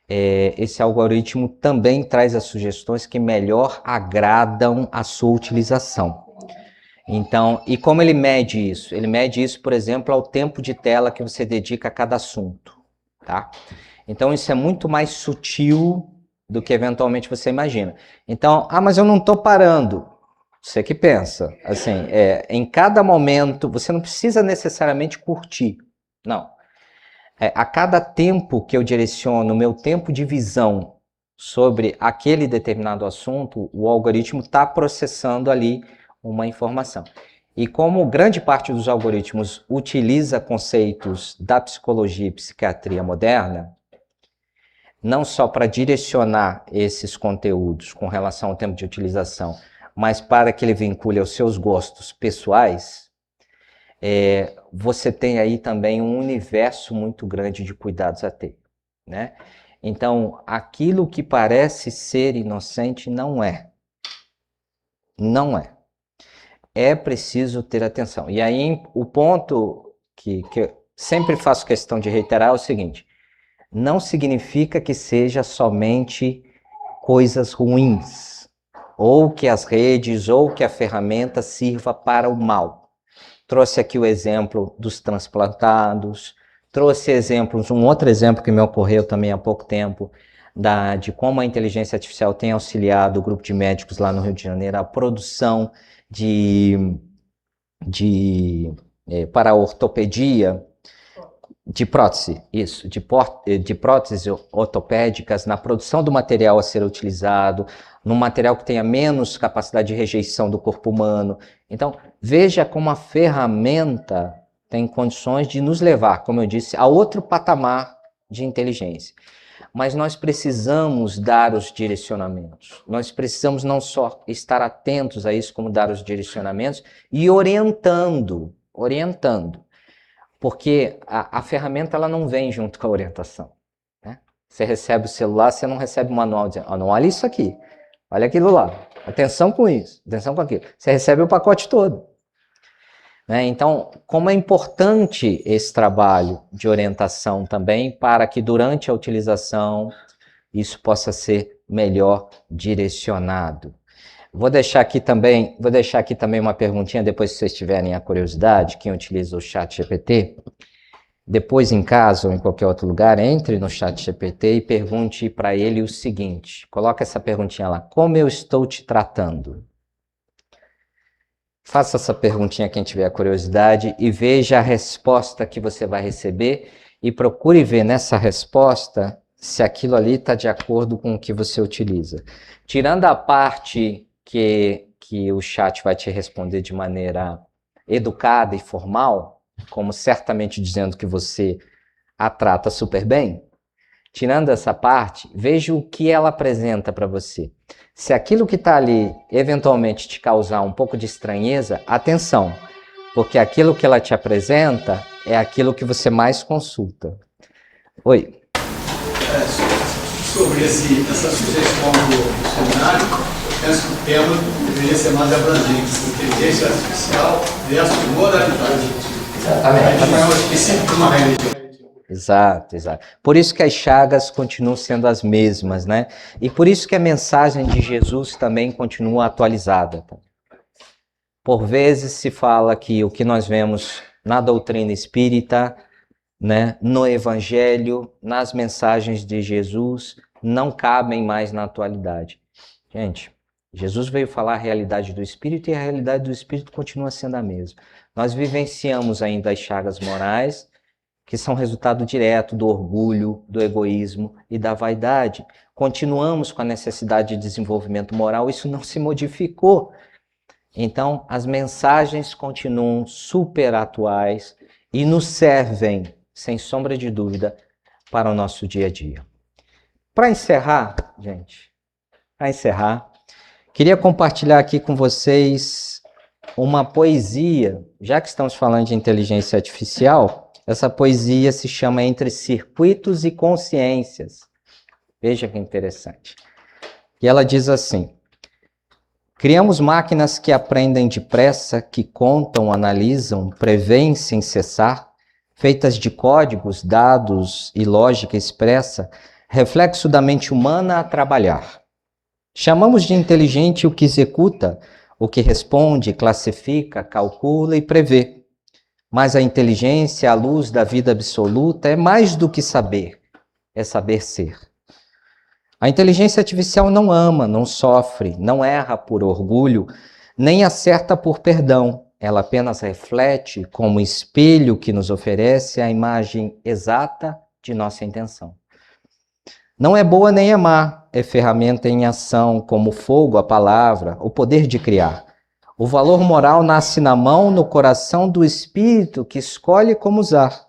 D: esse algoritmo também traz as sugestões que melhor agradam a sua utilização. Então, e como ele mede isso? Ele mede isso, por exemplo, ao tempo de tela que você dedica a cada assunto, tá? Então, isso é muito mais sutil do que eventualmente você imagina. Então, mas eu não estou parando. Você que pensa. Assim, em cada momento, você não precisa necessariamente curtir. Não. A cada tempo que eu direciono o meu tempo de visão sobre aquele determinado assunto, o algoritmo está processando ali uma informação. E como grande parte dos algoritmos utiliza conceitos da psicologia e psiquiatria moderna, não só para direcionar esses conteúdos com relação ao tempo de utilização, mas para que ele vincule aos seus gostos pessoais, você tem aí também um universo muito grande de cuidados a ter, né? Então, aquilo que parece ser inocente não é. Não é. É preciso ter atenção. E aí, o ponto que eu sempre faço questão de reiterar é o seguinte: não significa que seja somente coisas ruins, ou que as redes, ou que a ferramenta sirva para o mal. Trouxe aqui o exemplo dos transplantados, trouxe um outro exemplo que me ocorreu também há pouco tempo, de como a inteligência artificial tem auxiliado o grupo de médicos lá no Rio de Janeiro a produção para a ortopedia, de prótese, isso, de próteses ortopédicas, na produção do material a ser utilizado, num material que tenha menos capacidade de rejeição do corpo humano. Então, veja como a ferramenta tem condições de nos levar, como eu disse, a outro patamar de inteligência. Mas nós precisamos dar os direcionamentos. Nós precisamos não só estar atentos a isso, como dar os direcionamentos e orientando. Porque a ferramenta ela não vem junto com a orientação, né? Você recebe o celular, você não recebe o manual dizendo, não, olha isso aqui, olha aquilo lá, atenção com isso, atenção com aquilo. Você recebe o pacote todo, né? Então, como é importante esse trabalho de orientação também para que durante a utilização isso possa ser melhor direcionado. Vou deixar aqui também uma perguntinha, depois se vocês tiverem a curiosidade, quem utiliza o chat GPT, depois em casa ou em qualquer outro lugar, entre no chat GPT e pergunte para ele o seguinte, coloca essa perguntinha lá, como eu estou te tratando? Faça essa perguntinha quem tiver a curiosidade e veja a resposta que você vai receber e procure ver nessa resposta se aquilo ali está de acordo com o que você utiliza. Tirando a parte que o chat vai te responder de maneira educada e formal, como certamente dizendo que você a trata super bem, tirando essa parte, veja o que ela apresenta para você. Se aquilo que está ali eventualmente te causar um pouco de estranheza, atenção, porque aquilo que ela te apresenta é aquilo que você mais consulta. Oi.
G: Sobre essa sugestão do seminário, eu penso que o tema deveria ser mais abrangente, inteligência artificial versus moralidade.
D: Exatamente.
G: Não é específico de uma religião.
D: Exato, exato. Por isso que as chagas continuam sendo as mesmas, né? E por isso que a mensagem de Jesus também continua atualizada. Por vezes se fala que o que nós vemos na doutrina espírita, né, no Evangelho, nas mensagens de Jesus, não cabem mais na atualidade. Gente, Jesus veio falar a realidade do Espírito e a realidade do Espírito continua sendo a mesma. Nós vivenciamos ainda as chagas morais, que são resultado direto do orgulho, do egoísmo e da vaidade. Continuamos com a necessidade de desenvolvimento moral, isso não se modificou. Então, as mensagens continuam super atuais e nos servem, sem sombra de dúvida, para o nosso dia a dia. Para encerrar, gente, queria compartilhar aqui com vocês uma poesia, já que estamos falando de inteligência artificial, essa poesia se chama Entre Circuitos e Consciências. Veja que interessante. E ela diz assim: criamos máquinas que aprendem depressa, que contam, analisam, preveem sem cessar, feitas de códigos, dados e lógica expressa, reflexo da mente humana a trabalhar. Chamamos de inteligente o que executa, o que responde, classifica, calcula e prevê. Mas a inteligência, à luz da vida absoluta, é mais do que saber, é saber ser. A inteligência artificial não ama, não sofre, não erra por orgulho, nem acerta por perdão. Ela apenas reflete como espelho que nos oferece a imagem exata de nossa intenção. Não é boa nem é má, é ferramenta em ação, como o fogo, a palavra, o poder de criar. O valor moral nasce na mão, no coração do espírito que escolhe como usar.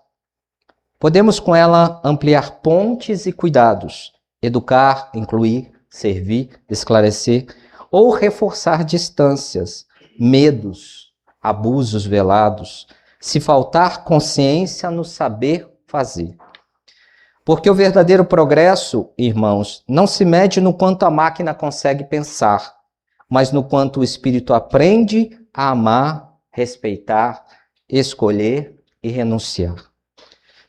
D: Podemos com ela ampliar pontes e cuidados, educar, incluir, servir, esclarecer, ou reforçar distâncias, medos, abusos velados, se faltar consciência no saber fazer. Porque o verdadeiro progresso, irmãos, não se mede no quanto a máquina consegue pensar, mas no quanto o espírito aprende a amar, respeitar, escolher e renunciar.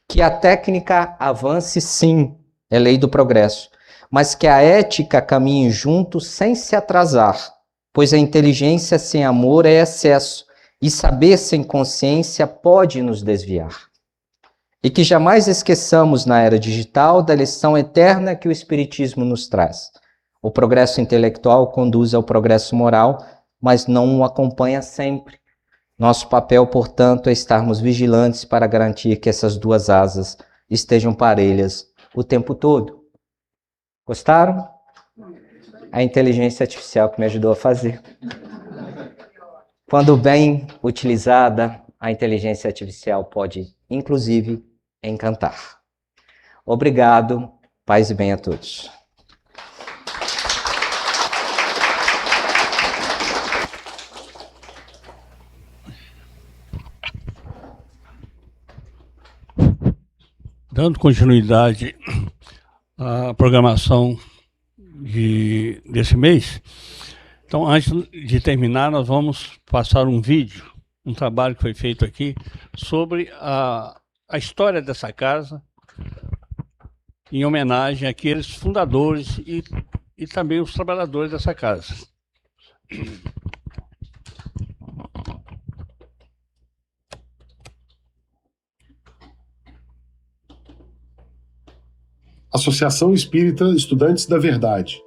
D: Que a técnica avance, sim, é lei do progresso, mas que a ética caminhe junto sem se atrasar, pois a inteligência sem amor é excesso, e saber sem consciência pode nos desviar. E que jamais esqueçamos na era digital da lição eterna que o Espiritismo nos traz. O progresso intelectual conduz ao progresso moral, mas não o acompanha sempre. Nosso papel, portanto, é estarmos vigilantes para garantir que essas duas asas estejam parelhas o tempo todo. Gostaram? A inteligência artificial que me ajudou a fazer. Quando bem utilizada, a inteligência artificial pode, inclusive, encantar. Obrigado, paz e bem a todos.
A: Dando continuidade à programação desse mês, então, antes de terminar, nós vamos passar um vídeo, um trabalho que foi feito aqui, sobre a história dessa casa, em homenagem àqueles fundadores e também os trabalhadores dessa casa.
H: Associação Espírita Estudantes da Verdade,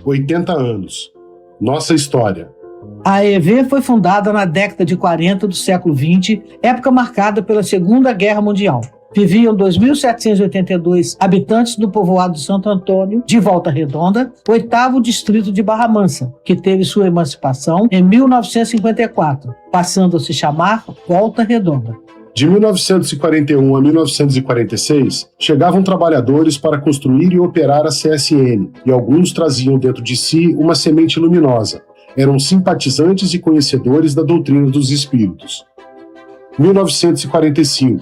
H: 80 anos. Nossa história.
I: A AEV foi fundada na década de 40 do século XX, época marcada pela Segunda Guerra Mundial. Viviam 2.782 habitantes do povoado de Santo Antônio, de Volta Redonda, 8º distrito de Barra Mansa, que teve sua emancipação em 1954, passando a se chamar Volta Redonda.
H: De 1941 a 1946, chegavam trabalhadores para construir e operar a CSN, e alguns traziam dentro de si uma semente luminosa. Eram simpatizantes e conhecedores da doutrina dos espíritos. 1945,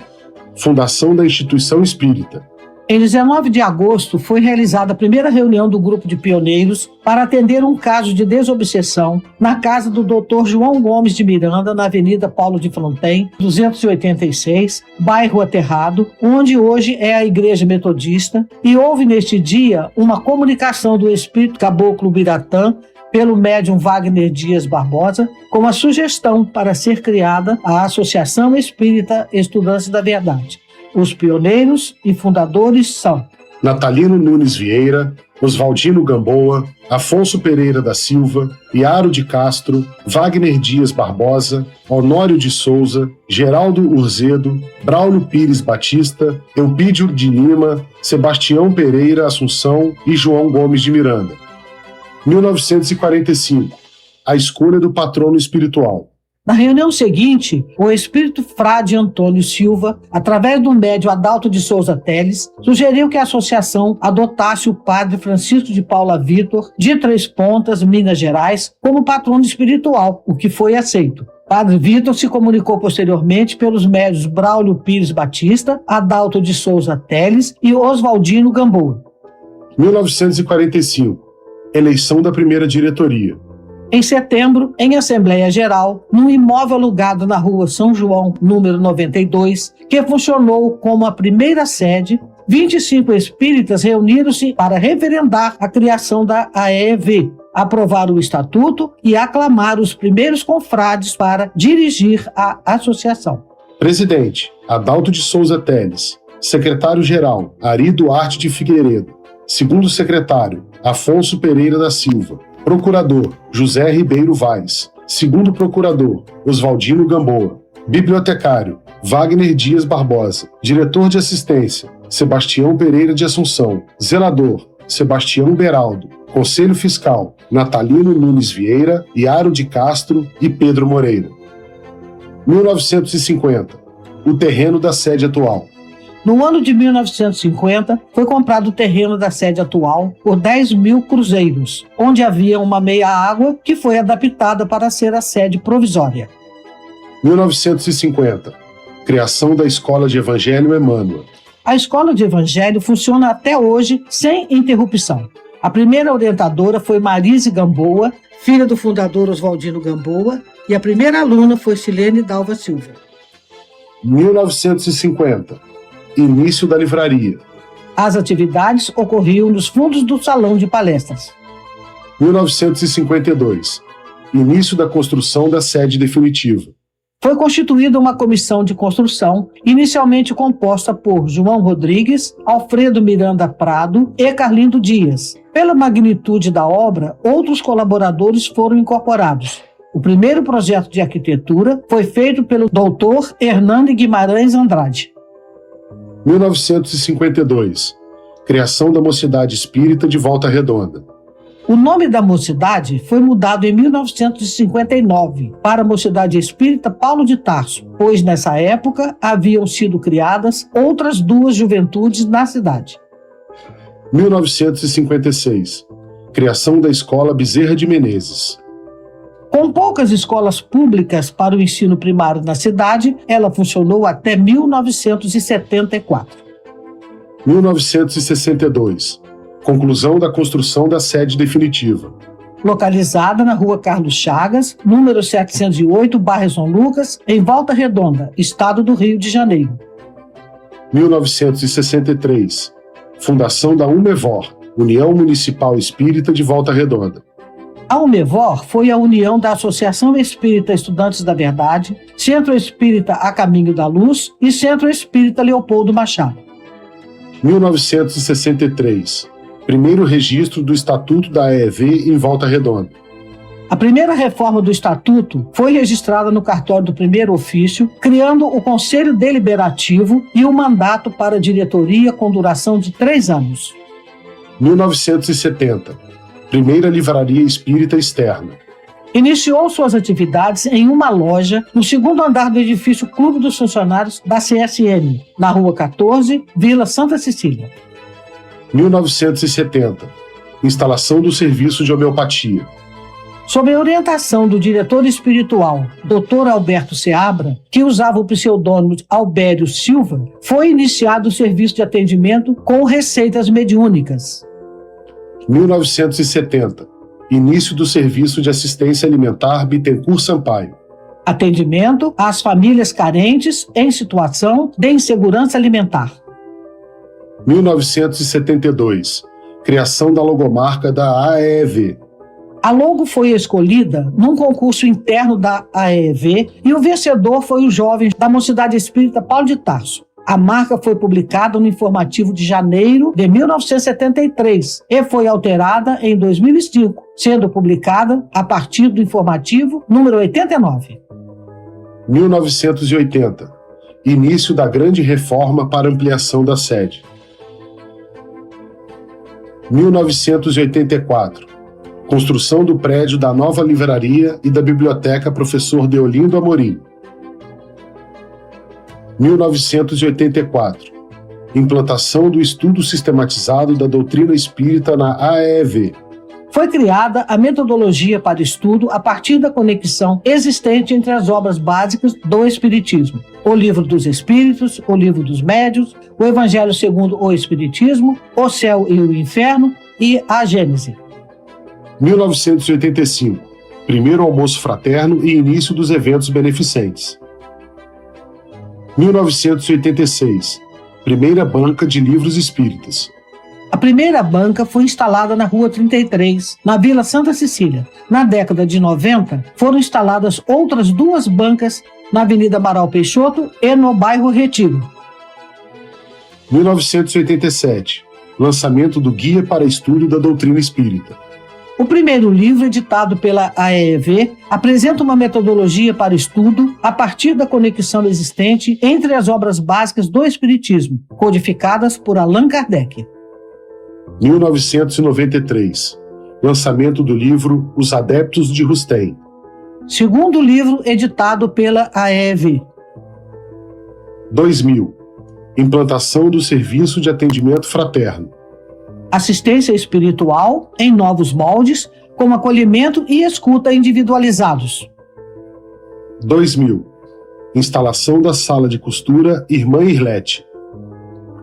H: fundação da Instituição Espírita.
I: Em 19 de agosto, foi realizada a primeira reunião do grupo de pioneiros para atender um caso de desobsessão na casa do Dr. João Gomes de Miranda, na Avenida Paulo de Fronten, 286, bairro Aterrado, onde hoje é a Igreja Metodista, e houve neste dia uma comunicação do espírito Caboclo Biratã pelo médium Wagner Dias Barbosa, com a sugestão para ser criada a Associação Espírita Estudantes da Verdade. Os pioneiros e fundadores são
H: Natalino Nunes Vieira, Oswaldino Gamboa, Afonso Pereira da Silva, Iaro de Castro, Wagner Dias Barbosa, Honório de Souza, Geraldo Urzedo, Braulio Pires Batista, Eupídio de Lima, Sebastião Pereira Assunção e João Gomes de Miranda. 1945. A escolha do patrono espiritual.
I: Na reunião seguinte, o espírito Frade Antônio Silva, através do médium Adalto de Souza Teles, sugeriu que a associação adotasse o padre Francisco de Paula Vitor, de Três Pontas, Minas Gerais, como patrono espiritual, o que foi aceito. Padre Vitor se comunicou posteriormente pelos médiuns Braulio Pires Batista, Adalto de Souza Teles e Oswaldino Gamboa.
H: 1945. Eleição da primeira diretoria.
I: Em setembro, em Assembleia Geral, num imóvel alugado na rua São João, número 92, que funcionou como a primeira sede, 25 espíritas reuniram-se para referendar a criação da AEV, aprovar o estatuto e aclamar os primeiros confrades para dirigir a associação.
H: Presidente, Adalto de Souza Teles. Secretário-geral, Ari Duarte de Figueiredo. Segundo secretário, Afonso Pereira da Silva. Procurador, José Ribeiro Vaz. Segundo procurador, Oswaldino Gamboa. Bibliotecário, Wagner Dias Barbosa. Diretor de assistência, Sebastião Pereira de Assunção. Zelador, Sebastião Beraldo. Conselho Fiscal, Natalino Nunes Vieira, Iaro de Castro e Pedro Moreira. 1950. O terreno da sede atual.
I: No ano de 1950, foi comprado o terreno da sede atual por 10 mil cruzeiros, onde havia uma meia-água que foi adaptada para ser a sede provisória.
H: 1950. Criação da Escola de Evangelho Emmanuel.
I: A Escola de Evangelho funciona até hoje sem interrupção. A primeira orientadora foi Marise Gamboa, filha do fundador Oswaldino Gamboa, e a primeira aluna foi Silene Dalva Silva.
H: 1950. Início da livraria.
I: As atividades ocorriam nos fundos do salão de palestras.
H: 1952. Início da construção da sede definitiva.
I: Foi constituída uma comissão de construção, inicialmente composta por João Rodrigues, Alfredo Miranda Prado e Carlindo Dias. Pela magnitude da obra, outros colaboradores foram incorporados. O primeiro projeto de arquitetura foi feito pelo Dr. Hernando Guimarães Andrade.
H: 1952. Criação da Mocidade Espírita de Volta Redonda.
I: O nome da mocidade foi mudado em 1959 para Mocidade Espírita Paulo de Tarso, pois nessa época haviam sido criadas outras duas juventudes na cidade.
H: 1956. Criação da Escola Bezerra de Menezes.
I: Com poucas escolas públicas para o ensino primário na cidade, ela funcionou até 1974.
H: 1962. Conclusão da construção da sede definitiva.
I: Localizada na rua Carlos Chagas, número 708, bairro São Lucas, em Volta Redonda, estado do Rio de Janeiro.
H: 1963. Fundação da UMEVOR, União Municipal Espírita de Volta Redonda.
I: A UMEVOR foi a união da Associação Espírita Estudantes da Verdade, Centro Espírita A Caminho da Luz e Centro Espírita Leopoldo Machado.
H: 1963. Primeiro registro do Estatuto da AEV em Volta Redonda.
I: A primeira reforma do Estatuto foi registrada no cartório do primeiro ofício, criando o Conselho Deliberativo e o mandato para a diretoria com duração de 3 anos.
H: 1970. Primeira livraria espírita externa.
I: Iniciou suas atividades em uma loja no segundo andar do edifício Clube dos Funcionários da CSN, na Rua 14, Vila Santa Cecília.
H: 1970. Instalação do serviço de homeopatia.
I: Sob a orientação do diretor espiritual, Dr. Alberto Seabra, que usava o pseudônimo Albério Silva, foi iniciado o serviço de atendimento com receitas mediúnicas.
H: 1970. Início do serviço de assistência alimentar Bittencourt Sampaio.
I: Atendimento às famílias carentes em situação de insegurança alimentar.
H: 1972. Criação da logomarca da AEV.
I: A logo foi escolhida num concurso interno da AEV e o vencedor foi o jovem da Mocidade Espírita Paulo de Tarso. A marca foi publicada no informativo de janeiro de 1973 e foi alterada em 2005, sendo publicada a partir do informativo número 89.
H: 1980. Início da grande reforma para ampliação da sede. 1984. Construção do prédio da nova livraria e da biblioteca Professor Deolindo Amorim. 1984. Implantação do estudo sistematizado da doutrina espírita na AEV.
I: Foi criada a metodologia para estudo a partir da conexão existente entre as obras básicas do Espiritismo: o Livro dos Espíritos, o Livro dos Médiuns, o Evangelho segundo o Espiritismo, o Céu e o Inferno e a Gênese.
H: 1985. Primeiro almoço fraterno e início dos eventos beneficentes. 1986. Primeira banca de livros espíritas.
I: A primeira banca foi instalada na Rua 33, na Vila Santa Cecília. Na década de 90, foram instaladas outras 2 bancas na Avenida Amaral Peixoto e no bairro Retiro.
H: 1987. Lançamento do Guia para Estudo da Doutrina Espírita.
I: O primeiro livro, editado pela AEV, apresenta uma metodologia para estudo a partir da conexão existente entre as obras básicas do Espiritismo, codificadas por Allan Kardec.
H: 1993. Lançamento do livro Os Adeptos de Rustem.
I: Segundo livro editado pela AEV.
H: 2000. Implantação do Serviço de Atendimento Fraterno.
I: Assistência espiritual em novos moldes, com acolhimento e escuta individualizados.
H: 2000. Instalação da Sala de Costura Irmã Irlete.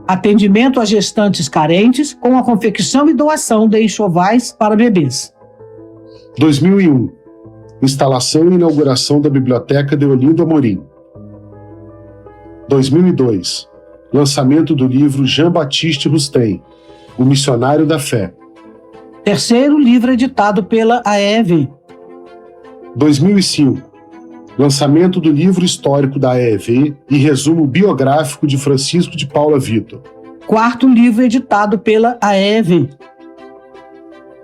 I: Atendimento a gestantes carentes, com a confecção e doação de enxovais para bebês.
H: 2001. Instalação e inauguração da Biblioteca Deolindo Amorim. 2002. Lançamento do livro Jean-Baptiste Rustem, O Missionário da Fé.
I: Terceiro livro editado pela AEV.
H: 2005. Lançamento do livro histórico da AEV e resumo biográfico de Francisco de Paula Vitor.
I: Quarto livro editado pela AEV.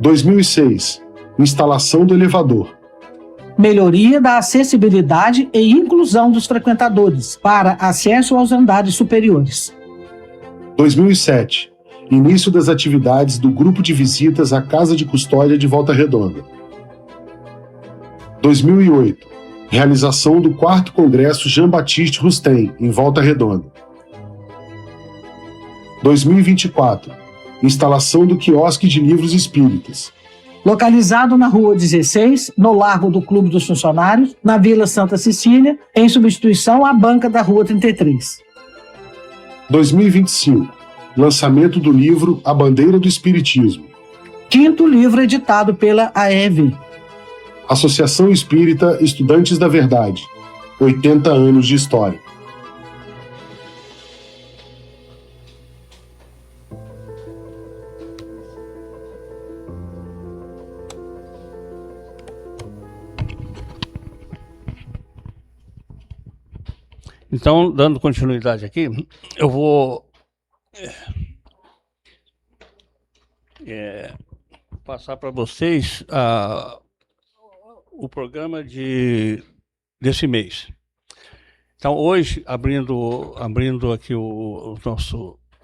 H: 2006. Instalação do elevador.
I: Melhoria da acessibilidade e inclusão dos frequentadores para acesso aos andares superiores.
H: 2007. Início das atividades do Grupo de Visitas à Casa de Custódia de Volta Redonda. 2008. Realização do 4º Congresso Jean-Baptiste Rustem, em Volta Redonda. 2024. Instalação do quiosque de livros espíritas.
I: Localizado na Rua 16, no Largo do Clube dos Funcionários, na Vila Santa Cecília, em substituição à banca da Rua 33.
H: 2025. Lançamento do livro A Bandeira do Espiritismo.
I: Quinto livro editado pela AEV.
H: Associação Espírita Estudantes da Verdade. 80 anos de história.
A: Então, dando continuidade aqui, eu vou passar para vocês o programa desse mês. Então, hoje, abrindo aqui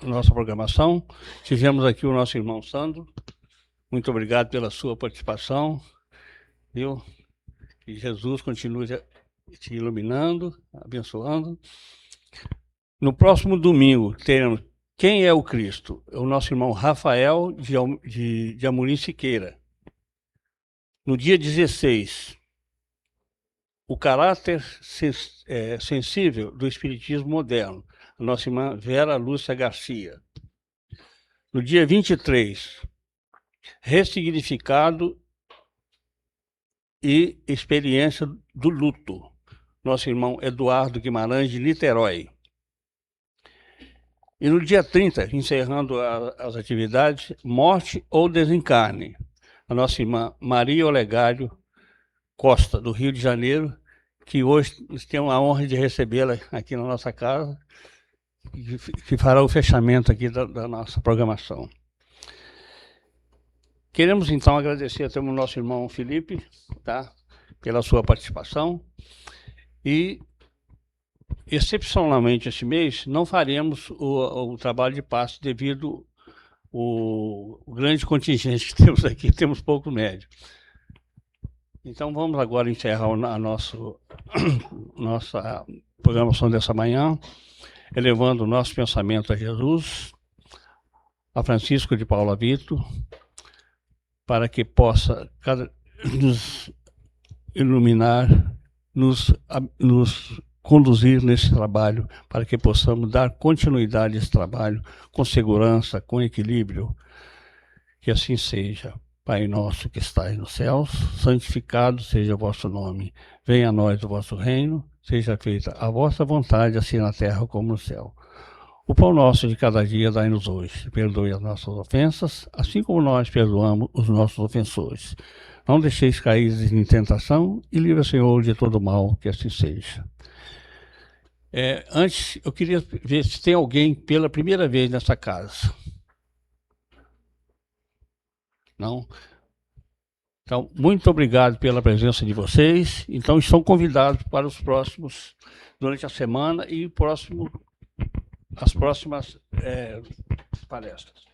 A: nossa programação, tivemos aqui o nosso irmão Sandro. Muito obrigado pela sua participação, viu? Que Jesus continue te iluminando, abençoando. No próximo domingo, teremos Quem é o Cristo? É o nosso irmão Rafael de Amorim Siqueira. No dia 16, o caráter sensível do Espiritismo moderno, a nossa irmã Vera Lúcia Garcia. No dia 23, ressignificado e experiência do luto, nosso irmão Eduardo Guimarães de Niterói. E no dia 30, encerrando as atividades, morte ou desencarne, a nossa irmã Maria Olegário Costa, do Rio de Janeiro, que hoje temos a honra de recebê-la aqui na nossa casa, que fará o fechamento aqui da nossa programação. Queremos, então, agradecer até o nosso irmão Felipe, tá, pela sua participação. E, excepcionalmente, este mês, não faremos o trabalho de passe devido ao grande contingente que temos aqui, temos pouco médio. Então, vamos agora encerrar a nossa programação dessa manhã, elevando o nosso pensamento a Jesus, a Francisco de Paula Vitor, para que possa nos iluminar, nos conduzir nesse trabalho, para que possamos dar continuidade a esse trabalho com segurança, com equilíbrio. Que assim seja. Pai nosso que estais nos céus, santificado seja o vosso nome. Venha a nós o vosso reino, seja feita a vossa vontade, assim na terra como no céu. O pão nosso de cada dia dai-nos hoje. Perdoe as nossas ofensas, assim como nós perdoamos os nossos ofensores. Não deixeis cair em tentação e livra, Senhor, de todo mal, que assim seja. Antes, eu queria ver se tem alguém pela primeira vez nessa casa. Não? Então, muito obrigado pela presença de vocês. Então, estão convidados para os próximos, durante a semana e as próximas palestras.